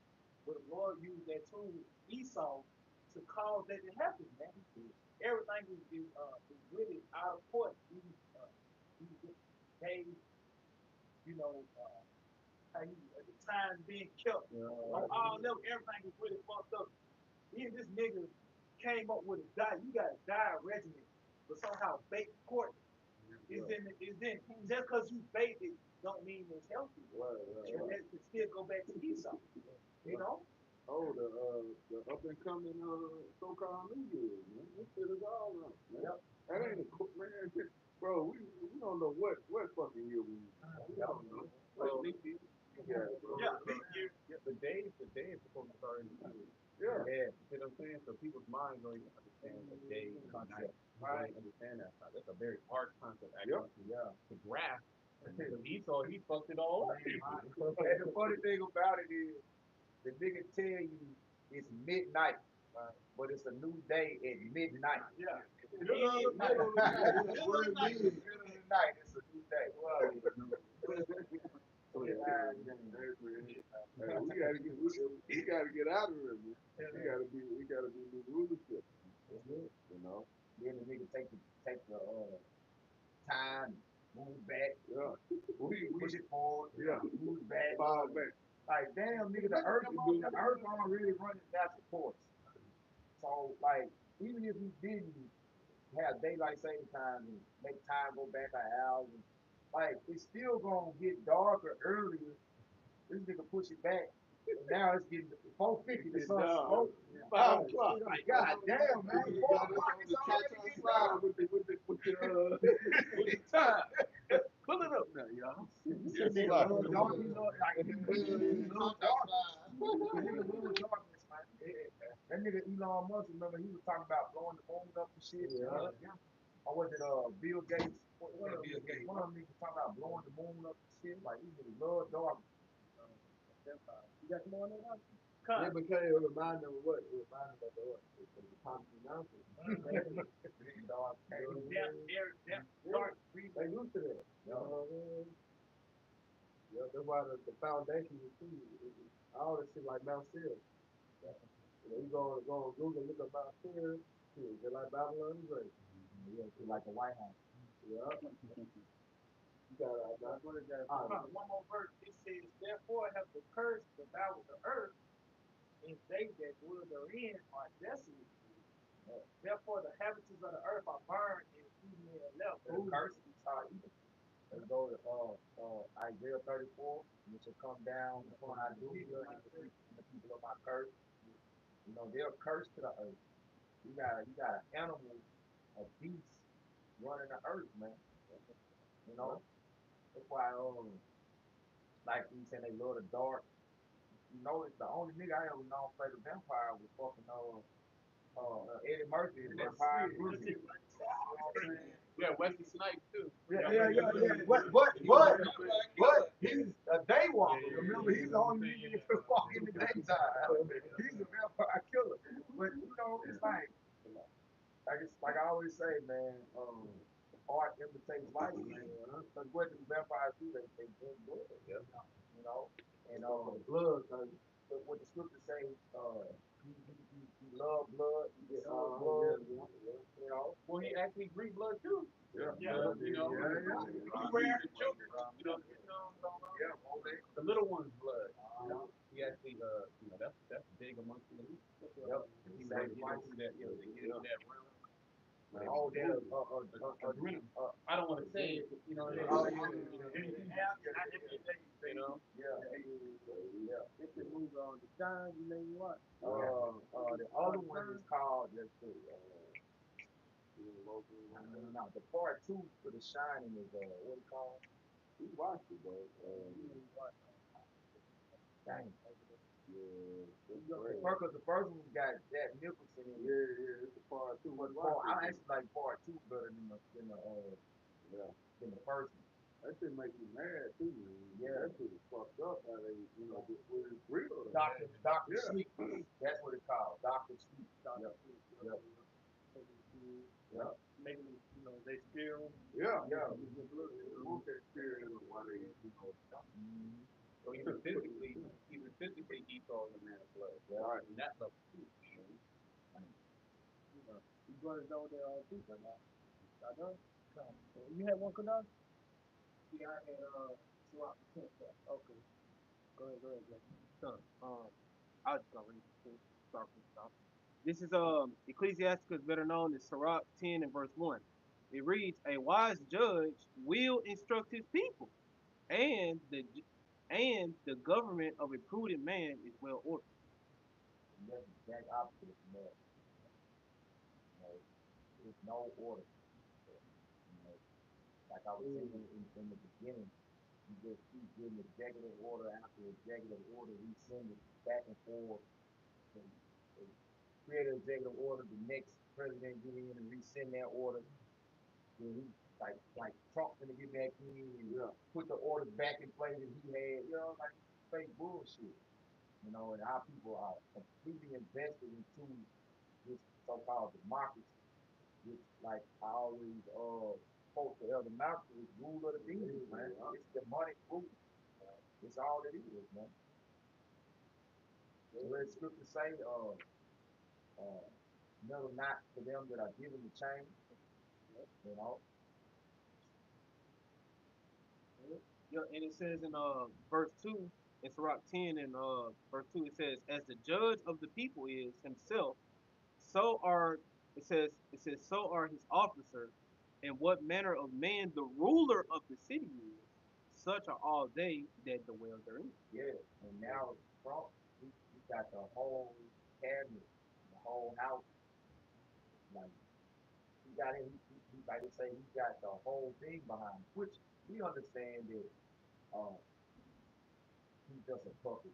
But the Lord used that tool with Esau to cause that to happen, man. Everything is really out of court. These days, you know, how the time being kept. On all levels, everything is really fucked up. Even this nigga came up with a die. You got a die regimen, but somehow bait court is in. Just because you bait it don't mean it's healthy. And that can still go back to Esau. You know? Oh, the up and coming so-called New Year's, man. This shit is all right, man. Yep. That ain't a cook, man. Bro, we don't know what fucking year we in. We don't know. Leap year. Yeah, bro. Yeah, leap year. Yeah, the day is supposed to start in the year. Yeah. You see what I'm saying? So people's minds don't even understand the day and the night. Right. They don't understand that. That's a very hard concept actually to grasp. Esau, he fucked it all up. And the funny thing about it is, the nigga tell you it's midnight, but it's a new day at midnight. Yeah. Midnight. Middle of the night, it's a new day. Hey, we gotta get out of here, man. We gotta be new rulership. You know. Then the nigga take the time, move back, push it forward, move it back, Fall back. Like damn, nigga, the earth already running natural course. So like, even if you didn't have daylight saving time and make time go back an hour, like it's still gonna get darker earlier. This nigga push it back. And now it's getting 4:50. The sun's smoking. 5 o'clock. Like, God damn, man. 4 o'clock. It's already getting dark. With the time. Pull it up now, y'all. That nigga love darkness, like he love darkness. That nigga love darkness, man. That nigga Elon Musk, remember he was talking about blowing the moon up and shit. Or was it Bill Gates? One of them niggas talking about blowing the moon up and shit. Like these niggas love darkness. You got some more on that? Yeah, but can you remind them of what? Remind them of the what? The Thompson Mountain. Dark. They used to that. That's why the foundation is key. All this shit like Mount Sear. You go on Google, look up Mount Sear, shit, they're like Babylon the Great. Yeah, it's like the White House. Yeah, you got What is that? One more verse. It says, "Therefore have the curse devoured the earth, and they that dwell therein are desolate. Therefore the habitants of the earth are burned, and few men are left. The curses are evil." Let's go to Isaiah 34, which will come down upon Hallelujah and the people of my curse. You know, they're cursed to the earth. You got an animal, a beast running the earth, man. You know, that's why like you said, they love the dark. You know, it's the only nigga I ever known play the vampire was fucking Eddie Murphy in Vampire Movie. Yeah, Wesley Snipes too. Yeah. But he's a day walker. Remember, he's the only nigga that can walk in the daytime. He's a vampire killer. But you know, it's like I always say, man. Art imitates life, man. Because what do vampires do? They drink blood. Yeah. You know, and blood. What the scriptures say, he love blood, he deserve blood. You know, Well, he actually breed blood too. yeah, You know, yeah. he wears the children. Yeah, The little one's blood. He actually, that's big amongst the elite. yep. He might get into that, they get into that realm. Oh, that I don't want to say it, oh, yeah, you know. yeah, yeah. This is movie on the Shine. You name what? The other one is called, let's see, no, the part two for The Shining is what it called? we watched it though. Dang. Yeah, that's The great. first, cause the first one got Jack Nicholson in it. Yeah, it's a part two. But We watched I it. actually like part two better Yeah. than the first one. That shit make you mad too, man. Yeah. That shit is fucked up how they, just with his real. Doctor Yeah. Sleep. That's what it's called. Doctor Sleep. Yep. Yep. Yep. Making they steal. Yeah. Yeah. Who can experience why they, Mhm. So even physically, he saw the man's blood. Right. And that level too. You brothers know their people now. I know. You had one, Kunal? Yeah, I had throughout the 10th. Okay. Go ahead, Jay. So, I'll just go read it. Start from the top. This is Ecclesiasticus, better known as Sirach 10 and verse 1. It reads, "A wise judge will instruct his people, and the government of a prudent man is well ordered." And that's the exact opposite of that. You know, there's no order. You know, like I was saying in the beginning, you just keep getting executive order after executive order. We send it back and forth. And, and create an executive order. The next president get in and rescind that order. Then he like Trump gonna get back in and put the orders back in place that he had. You know, like fake bullshit. You know, and our people are completely invested into this so-called democracy, which, like I always quote the Elder Malcolm, is rule of the demons, man. It's demonic rule. It's all it is, man. So let scripture say, uh, meddle not to them that are given the change, you know. Yeah, and it says in verse 2, in Sirach 10 and verse 2, it says, "As the judge of the people is himself, so are so are his officers, and what manner of man the ruler of the city is, such are all they that dwell therein." Yeah, and now Trump, he got the whole cabinet, the whole house, like he got it. Like they say, he got the whole thing behind, him, which we understand that he's just a puppet.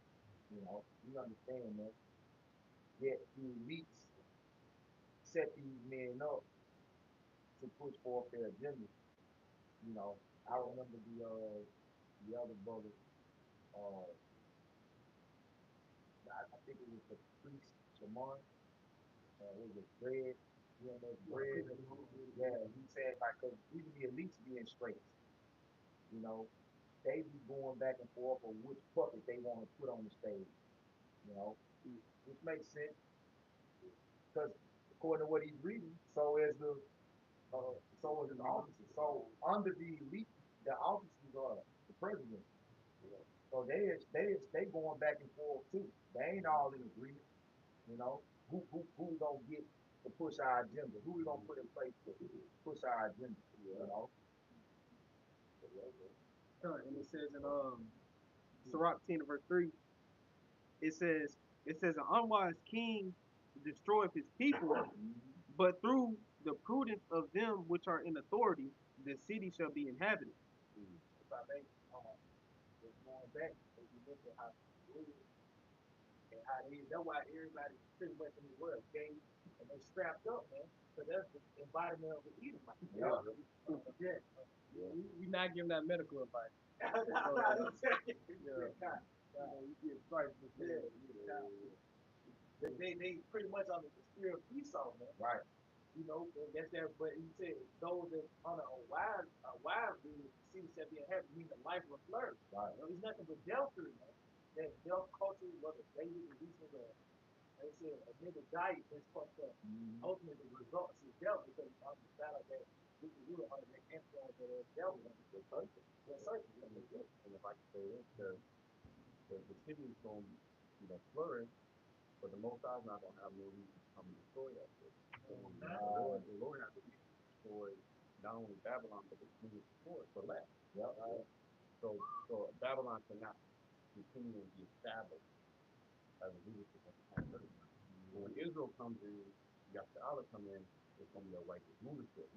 You know, we understand that. Yet the elites set these men up to push forth their agenda. You know, I remember the other brother, uh, I think it was the priest Shaman, was it Bread, GMS Bread? Yeah, he said like, cause even the elites be in straits, you know, they be going back and forth on which puppet they want to put on the stage, you know, which makes sense because according to what he's reading, so is his officers. So under the elite, the officers are the president. So they going back and forth too. They ain't all in agreement, you know. Who we gonna get to push our agenda? Who we gonna put in place to push our agenda? You know. And it says in Sirach 10 verse 3, it says an unwise king destroyeth his people, but through the prudence of them which are in authority, the city shall be inhabited. If I may, just going back, if you look at how and how they, that's why everybody pretty much in the world gay and they strapped up, man. So that's the environment of the Edomite. Yeah. We not giving that medical advice. You get right. They pretty much on the spirit of Esau, man. Right. You know, that's there. But he said those that on a wise view, the city shall be inhabited, meaning the life will flourish. Right. You know, it's nothing but death through, man. That death culture, whether David and Lisa or they said a nigga diet is fucked up. Ultimately, the result is death because on the side of that, we can do it under the influence of that devil. That's certain. And if I can say this, the city is going to, flourish, but the Most High is not going to have no reason to come and destroy that city. The Lord has to destroy not only Babylon, but the king before it for less. Yep. So Babylon cannot continue to be established as a leadership of the whole earth. But when Israel comes in, you got the Allah come in, it's going to be a righteous rulership.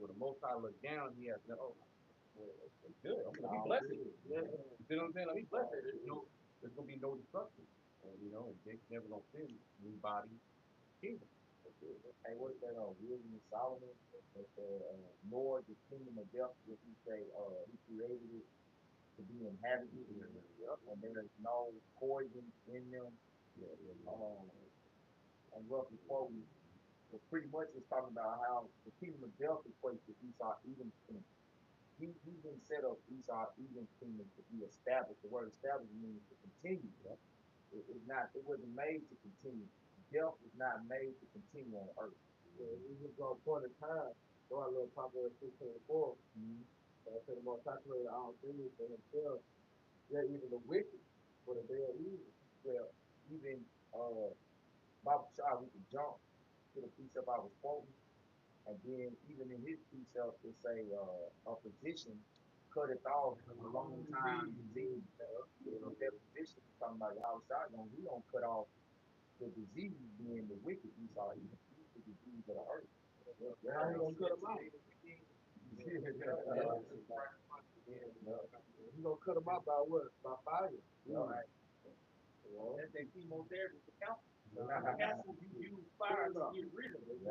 When the Most High look down, he has no, it's good. I'm going to be blessed. You see what I'm saying? Let me bless it. There's going to be no destruction. And, and Jake's never going to sin new body kingdom. Hey, what's that? Wisdom of Solomon. That said, nor the kingdom of death, which he say, he created it to be inhabited, and there is no poison in them. And roughly quoting, but pretty much it's talking about how the kingdom of death equates to Esau Edom's kingdom. He's been set up Esau Edom's kingdom to be established. The word established means to continue. It's not. It wasn't made to continue. Death was not made to continue on earth. We just go point in time. Go a little Proverbs 16:4. I said the most saturated all things for himself. Yeah, even the wicked for the day of evil. Well, even Bible Shah, we can jump to the precept I was quoting, and then even in his precept it say a physician cut it off a long time disease. That physician is talking about how shotgun, he don't cut off the disease being the wicked Esau, he's the disease of the earth. How he gonna cut them out? He gonna cut them out by what? By fire. Right. That's that chemotherapy for cancer. Cancer, you use fire to get rid of it.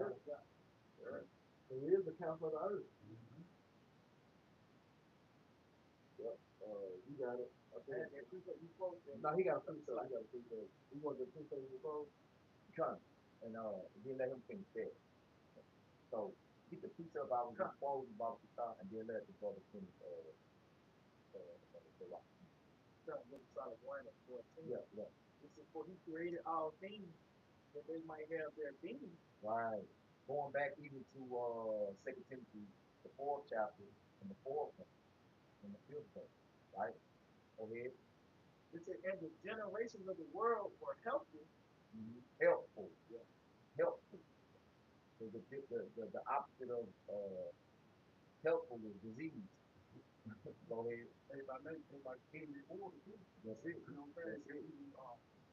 So he is the counsel of the earth. You got it. No, he got a precept. He got a precept. You want the precept you quote? Come. And then let him finish that. So get the precept I was quoting about the time, and then let the brother finish the rock. Solid 1 and 14. Yeah. This is for he created all things that they might have their being. Right. Going back even to 2 Timothy, the 4th chapter, and the 4th one, and the 5th verse. Right? Go ahead. It said, and the generations of the world were helpful. Helpful. Yeah. Helpful. So the opposite of helpful is disease. Go ahead. Everybody came before too. That's it. You know what I'm saying? You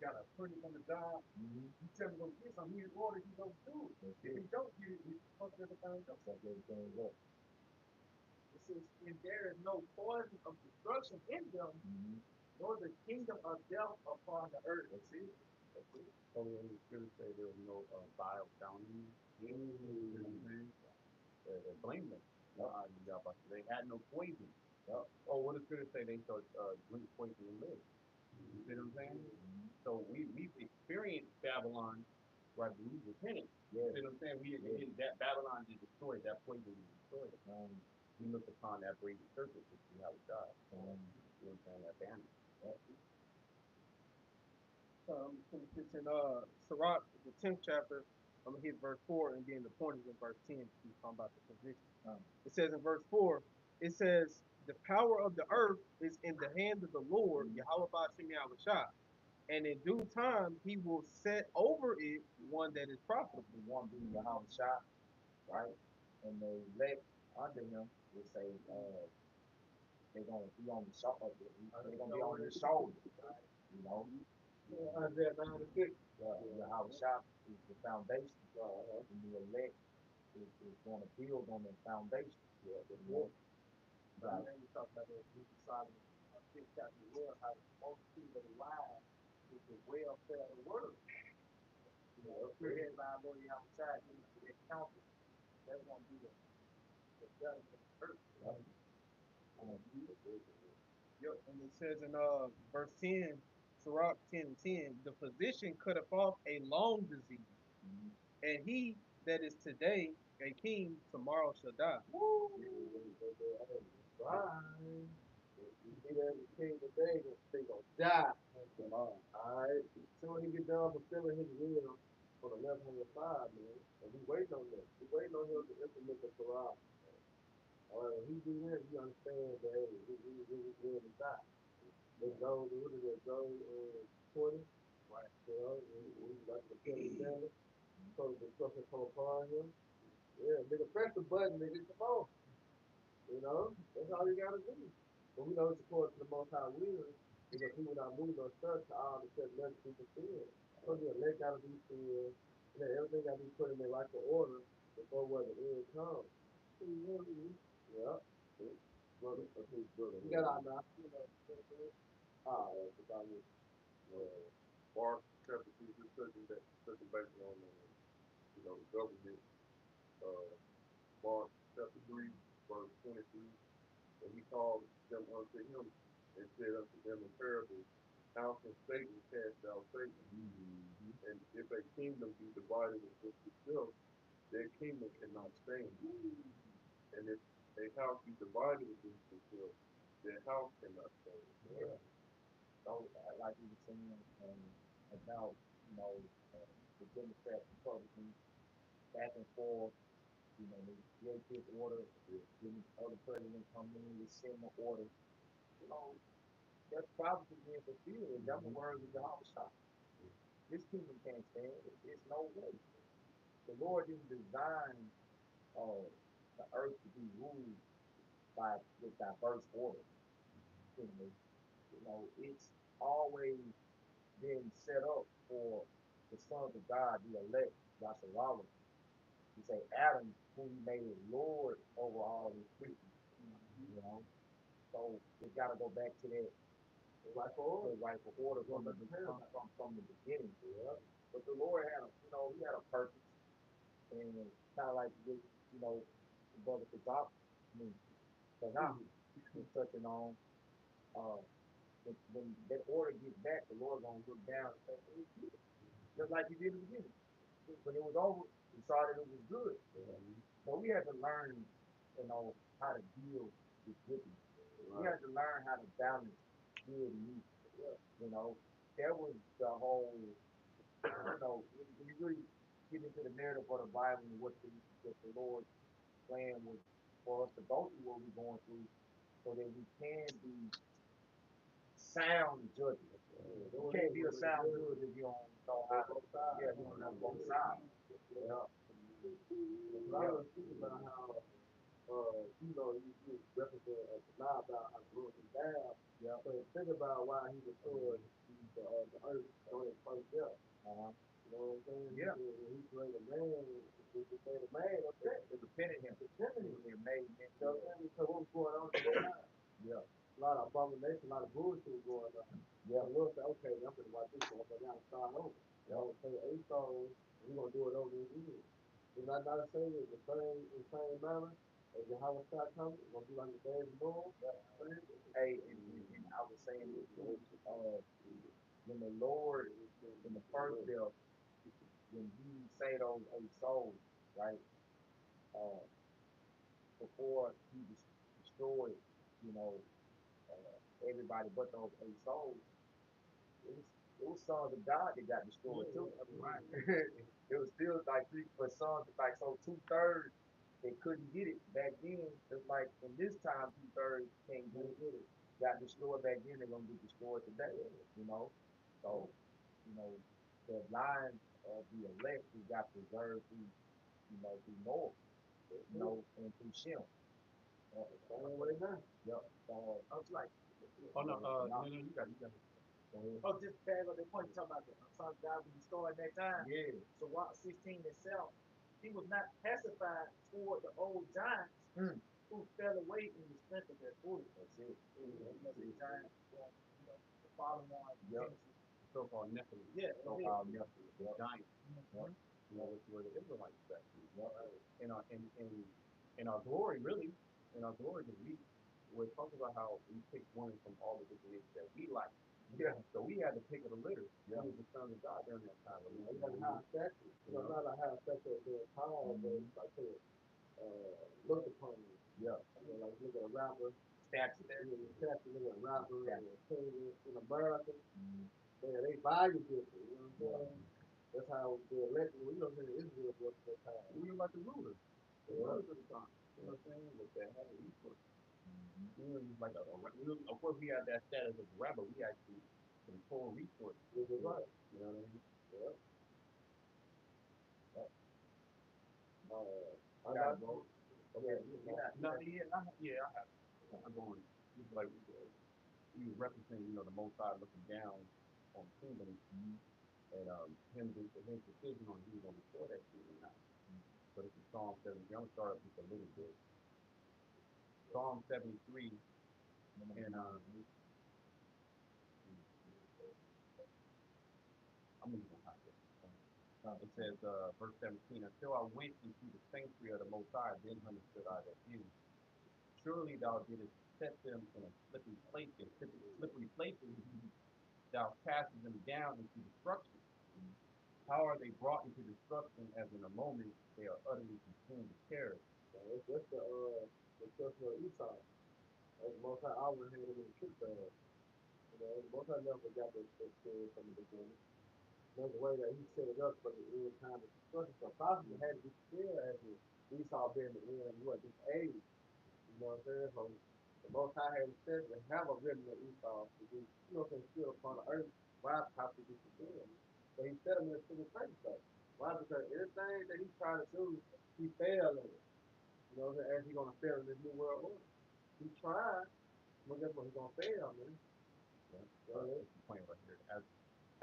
got a pretty on the job. You tell him to go get something. He's ordered. He goes do it. If he don't get it, he fucks everything up. Fuck everything up. It says, and there is no poison of destruction in them, nor the kingdom of death upon the earth. That's it. So when the scripture say there was no vile down in you, you know what I'm saying? They're blameless. They had no poison. Oh, what does scripture say? They shall drink poison and live. You see what I'm saying? So we've experienced Babylon, right? But we repented. You see what I'm saying? That Babylon is destroyed. That poison is destroyed. We look upon that brazen serpent to see how it died. saying? That family. I'm gonna finish this in Sirach, the 10th chapter. I'm gonna hit verse 4, and then the point is in verse 10. He's talking about the position. It says in verse 4, it says, "The power of the earth is in the hand of the Lord, Yahweh Bashim Yahushua, and in due time he will set over it one that is profitable." The one being Yahweh Shah, right? And the elect under him will say, they're gonna be on the shoulder. They're gonna be on his shoulder, you know. Isaiah 96. Yahweh Shah is the foundation, and the elect is going to build on that foundation. You know? Right. And we talk about that Jesus Solomon, 6th chapter as well, how the multitude of the wise is the welfare of the world. You know, whereas our Lord Yahweh Shah is the counsel, that's going to be the judgment of the earth. Right? Yep. And it says in verse 10, Sirach 10 and 10, "The physician cutteth off a long disease, and he that is today a king tomorrow shall die." Right. You see that the king today, they gonna die. Alright. Soon he get done fulfilling his will on the left hand side, man. And we waiting on that. We waiting on him to implement the Torah. Alright, when he do that, you understand that hey, we will die. Let's go, what is that, go 20? Right. You know, we got the Kelly Sanders. So the stuff that's upon him. Yeah, nigga, press the button, nigga, come on. You know, that's all you gotta do. But we know it's according to the Most High will, because he will not move or search to all the said let be fulfilled. So the elect gotta be filled, and then everything gotta be put in their rightful order before where the end comes. Yeah. Brother, brother. You got our now. Ah, that's about it. Mark chapter 2, just touching base on, the government. Mark chapter 3, verse 23. And he called them unto him and said unto them in parables, how can Satan cast out Satan? And if a kingdom be divided against itself, that kingdom cannot stand. And if a house be divided against itself, that house cannot stand. Yeah. So, like you were saying about, you know, the Democrats, Republicans, back and forth, you know, they create this order, then other president come in with similar order. You know, that's probably being fulfilled. That's the word of the Yahweh Shah. This kingdom can't stand. There's no way. The Lord didn't design the earth to be ruled by with diverse order. It's always been set up for the sons of God, the elect, Yasharala. You say Adam, who he made as Lord over all his creatures. You know, so we got to go back to that rightful order from the beginning. Yeah. But the Lord had he had a purpose, and kind of like the brother Kazak, I mean, Kazak was touching on. Uh, when that order gets back, the Lord gonna look down and say, "Hey, just like he did in the beginning. When it was over, he saw that it was good. So we had to learn, how to deal with wickedness. Right. We had to learn how to balance good and evil. That was the whole, when you really get into the narrative of the Bible and what the Lord's plan was for us to go through what we're going through so that we can be sound judges. You can't be a sound judge if you don't know how to, yeah, you don't know both sides. Yeah. I was thinking about how you represent a deny about how to him down. Yeah. So think about why he destroyed the earth on his first death. You know what I'm saying? Yeah. When he created man, he made a man upset. It depended him. It made him. You know what I'm saying? So what was going on in that time? Yeah. A lot of abomination, a lot of bullshit was going on. Yeah. The Lord said, okay, I'm going to watch this one, but now start over. You know, so Esau, we're going to do it over again. Did I not say it the same manner as Yahweh Shah coming? It's going to be like the days of Noah? Hey, and I was saying this, when the Lord, in the first death, when he saved those 8 souls, right, before he destroyed, everybody but those 8 souls, it was it was sons of God that got destroyed too. Right. It was still like three, but sons like so 2/3 they couldn't get it back then. Just like in this time, 2/3 can't get it. Got destroyed back then, they're gonna be destroyed today. You know, so the line of the elect who got preserved through through Noah, and through Shem. Same way now. Yep. So I was like, Oh no, no, no, you got it. oh, just bag on the point you talking about the son of God when he started that time. Yeah. So Rock 16 itself, he was not pacified toward the old giants who fell away in the strength of their food. That's it. The giants, the fallen ones, Genesis. So-called Nephilim. Yeah, So-called Nephilim, the giants. That's where the Israelites back then. In our glory, really, in our glory, because we're talking about how we picked one from all the different nations that we like. Yeah. So we had to pick of the litter. Yeah. We was the sons of God during that time. You got a high statue. Not a high statue of being tall, but it's like look upon you. Yeah. Like look at a rapper. Statue. Statue, look at a rapper and a singer in America. They value different, you know what I'm saying? That's how the election, Israel was at that time. We were like the rulers. The rulers of the time. You know what I'm saying? With that had a resource. We were like of course we had that status as a rebel. We actually control resources. Right. You know what I mean? Yeah. I got go. Okay. I have. I'm going like he was referencing, the Most High looking down on the kingdom, and his decision on who's going to restore that kingdom or not. But it's in Psalm 73. I'm gonna start up just a little bit. Psalm 73, and I'm gonna hide this. It says, verse 17, until I went into the sanctuary of the Most High, then understood I that him. Surely thou didst set them in a slippery places. Thou castest them down into destruction. How are they brought into destruction as in a moment they are utterly consumed with terror? It's just the children of Esau. That's the most high always had them in the truth bag. The most high never got this spirit from the beginning. There's a way that he set it up for the end time of destruction. So possibly had to be prepared as Esau being the end, this age. You know what I'm saying? So the most high had said to have a remnant of Esau to be, still upon the earth. Why? How to be prepared. So he set him in a single place though. Why? Because everything that he tried to do, he failed in it. As he's gonna fail in this new world order. He tried, but guess what? He's gonna fail, man. That's the point right here.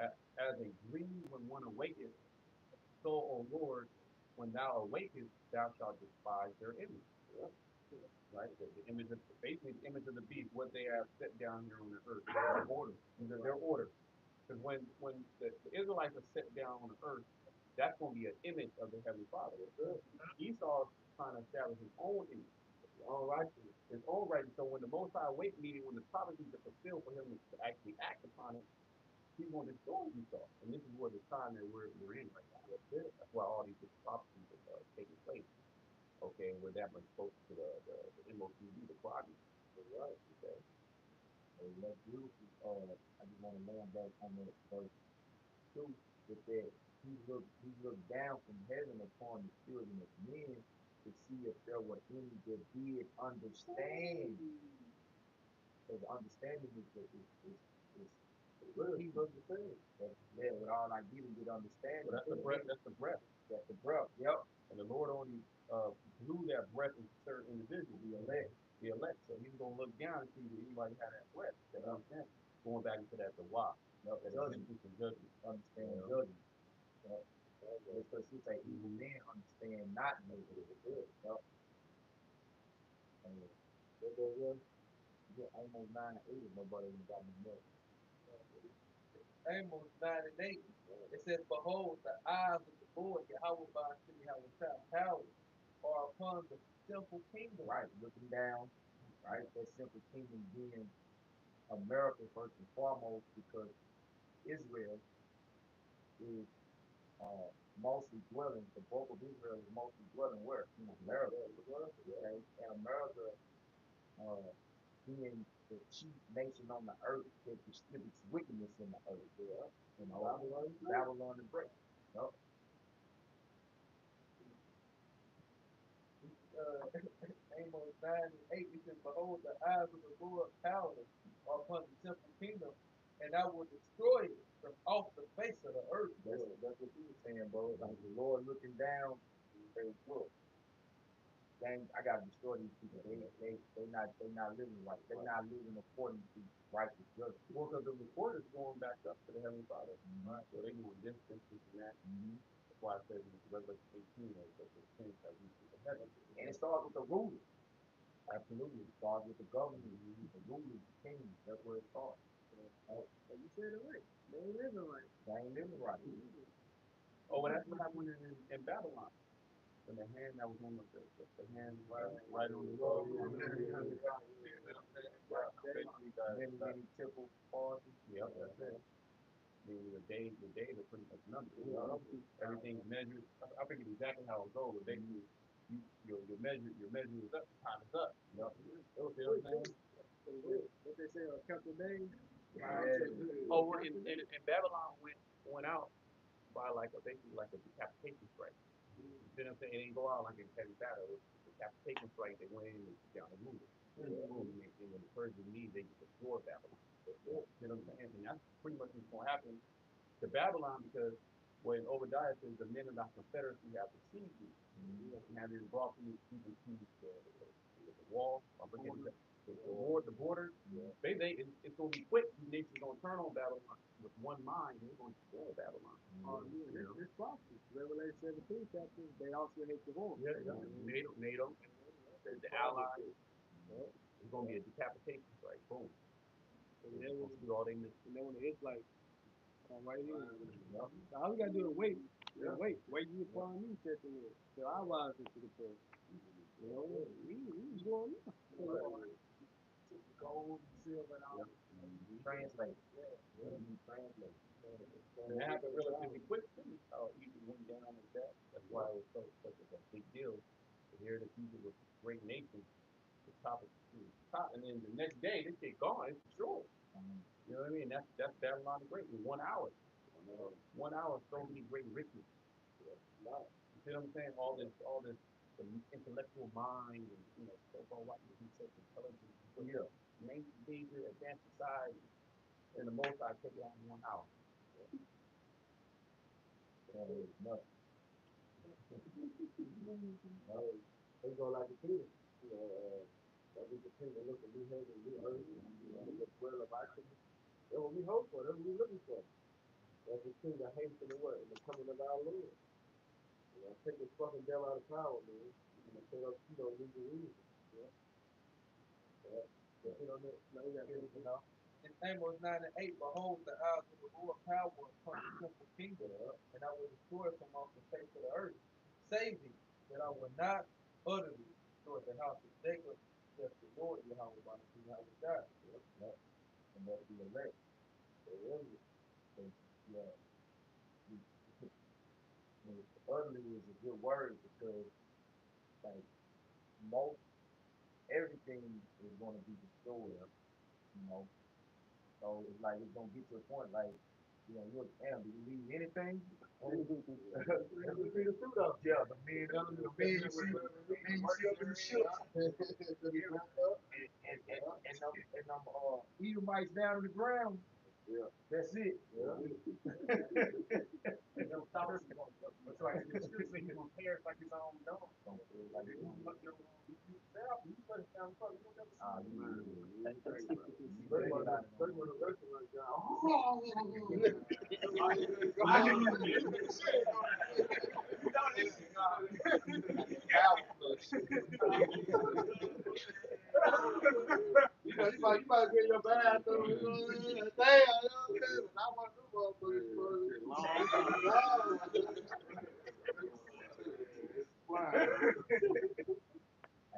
As a dream when one awaketh, so, O Lord, when thou awakest, thou shalt despise their image. Yeah. Right? The image of basically the image of the beast, what they have set down here on the earth. Their order. Their order. Because when the Israelites are set down on the earth, that's going to be an image of the Heavenly Father. Esau's trying to establish his own image, his own righteousness, his own righteousness. So when the Most High wait meeting, when the prophecies are fulfilled for him to actually act upon it, he's going to destroy Esau. And this is what the time that we're in right now. That's why all these different prophecies are taking place. Okay, we're that much closer to the MOCD, the Quadrant. Right. Okay. So that's beautiful. I just want to land back on that verse 2 with that he looked down from heaven upon the children of men to see if there were any that did understand. Because understanding is he looked the same. Yeah, with all I get understanding. But that's the breath. That's the breath. That's the breath. Yep. And the Lord only blew that breath into certain individuals, the elect. So he's gonna look down and see that anybody had that breath. That understand. Going back into that the why. Yep. That existence and judgment. Understand judgment. Yep. Because he say evil men understand not evil. Yep. And yeah, almost 9 and 8 if nobody even got me milk. Amos 9 and 8. It says, behold, the eyes of the Lord, Yahweh by Shimmy Power, are upon the simple kingdom. Right, looking down, right? That simple kingdom being America first and foremost, because Israel is mostly dwelling, the bulk of Israel is mostly dwelling where? In America. Okay? And America being the chief nation on the earth that distributes wickedness in the earth. Yeah. You know, Babylon the Great. Yup. Amos 9:8, it says, Behold, the eyes of the Lord power are upon the temple kingdom, and I will destroy it from off the face of the earth. That's what he was saying, bro. Like the Lord looking down, says, look, dang, I gotta destroy these people. They not living right. They not living according to righteous judgment. Well, because the report is going back up to the Heavenly Father. Right? So they doing this, and that. That's why it says in Revelation 18 that the kings have reached the heaven. And it starts with the rulers. Absolutely. It starts with the government, the rulers, the kings. That's where it starts. And you said it right. They ain't living right. They ain't living right. Oh, well, that's what happened in Babylon. When the hand that was on the hand right on the road. Many temple parties. Yep, that's it. The days are pretty much numbered. Everything's measured. I forget exactly how it goes, but basically, your measure is up. Time is up. Yep. You know what I'm saying? What they say, a couple of days? Oh, and Babylon went out by like basically like a decapitation strike. You know what I'm saying? It didn't go out like a heavy battle. It was a decapitation strike. They went in and took down the ruler. And when the Persians leave, they just destroy Babylon. You know what I'm saying? And that's pretty much what's going to happen to Babylon because when Obadiah says the men of the confederacy have besieged you, and have been brought to even to the wall, the border, it's going to be quick. These nations going to turn on Babylon with one mind, and they're going to destroy Babylon. This prophecy, Revelation 17 chapter, they also hate the horn. Yeah. NATO, the Allies. It's going to be a decapitation strike. Boom. And then when the Israelites come right in. So all we gotta do is wait. Wait you upon me, said the Lord. Till I rise into the prayer. You know, we going up. Gold and silver and all. Translate. Translate. And that happened relatively quick too. Egypt went down like that. That's why it was such a big deal to hear that people were great nations, the top, and then the next day this shit gone. It's destroyed. You know what I mean? That's Babylon the Great in 1 hour. 1 hour, so many great riches. You see what I'm saying? All this the intellectual mind and so-called white people such intelligence. Yeah. Major advanced society, and the most I take it on in 1 hour. Nuts. They go like the Peter. That we continue to look at new heaven, new earth, the dwell of righteousness. That's what we hope for. That's what we're looking for. That's the thing that hates in the what? In the coming of our Lord. Take this fucking devil out of power, man. And set up, new Jerusalem. That's it on that. No, you got it. In Amos 9:8, behold, the eyes of the Lord power upon the temple kingdom, and I will destroy it from off the face of the earth. Save thee, that I will not utterly destroy the house of Jacob, says the Lord Yahweh, by the Yahweh God. And that's the elect. Yeah. Utterly is a good word because like most everything is going to be destroyed, you know. So it's like it's gonna get to a point like, look, damn, do you leave anything? That would be the fruit of it. Yeah, the man, you see up in the ship, and them Edomites down on the ground. Yeah. That's it. Yeah. And they'll stop us. But so I the scripture say he's gonna perish like his own dog. Like they're gonna look your you better sound funny. You don't never see They want to restaurant guy. You might be in your bathroom, damn, I want to do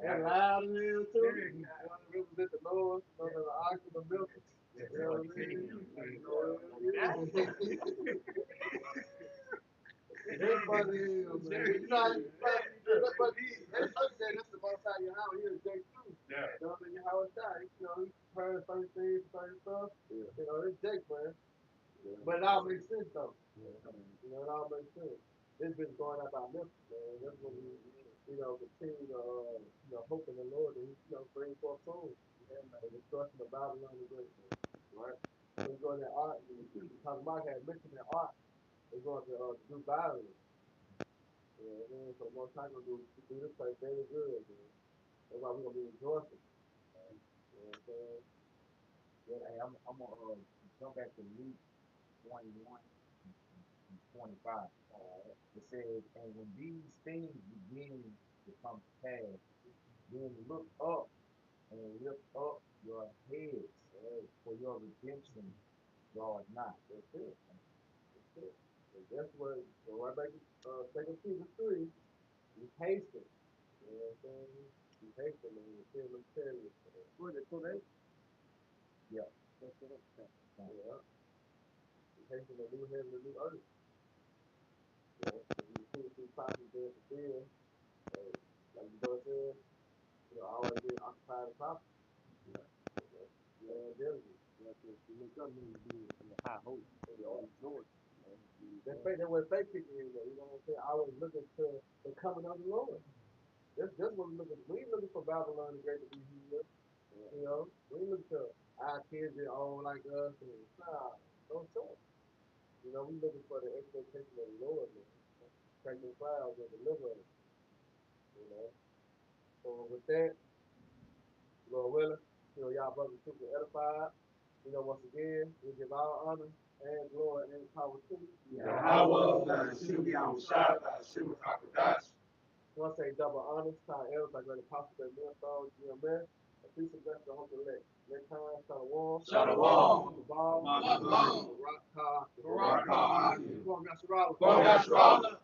and loud in here too. Represent the Lord, the ox of the Memphis. You know what I mean? It's funny, man. You know, but that's the most out of your house. He was J2. Yeah. You know, in your house, he prepared for together. It all makes sense. This been going out by Memphis, man. That's when we, continue to, hope in the Lord that He, bring forth souls. The destruction of Babylon is great, man. Right? So we go in that art, because Mike had mentioned that art, they're going to do violence. Man. So most time gonna do this place very good, man. That's why we're gonna be rejoicing. You know what I'm saying? Yeah, hey, I'm gonna jump back to Luke 21 and 25. It says, and when these things begin to come to pass, then look up and lift up your heads, for your redemption draweth nigh. That's it. That's it. And that's what, right back to 2 Peter 3, be patient. You know what I'm saying? Be patient and you feel them chariots. So that, Yeah. Yeah. Be patient in the new heaven and the new earth. You see these prophets being fulfilled. Like the brother said, always being occupied with prophets. Yeah, diligent. to look up means to be in high hope, rejoice. That's what faith kicking in there. You know what I'm saying? I was looking to the coming of the Lord. That's what we're looking. We ain't looking for Babylon the Great to be here. We ain't looking to our kids be all like us. And, nah, don't talk. We looking for the expectation of the Lord, man. Take the clouds and deliver us. You know. So with that, Lord willing, y'all brothers super edified. Once again, we give all honor and glory and power to you. Yahweh, Hashem, Yahushua, Hashem, Hakodash. I want to say double honors to our elders, like Brother Apostle Ben Milton, GMS, a piece of blessing, I hope to let. Next time, Shalom. Shalom. The ball, Shalom. the rock car, Barak, Go on, Nasrallah. Barak,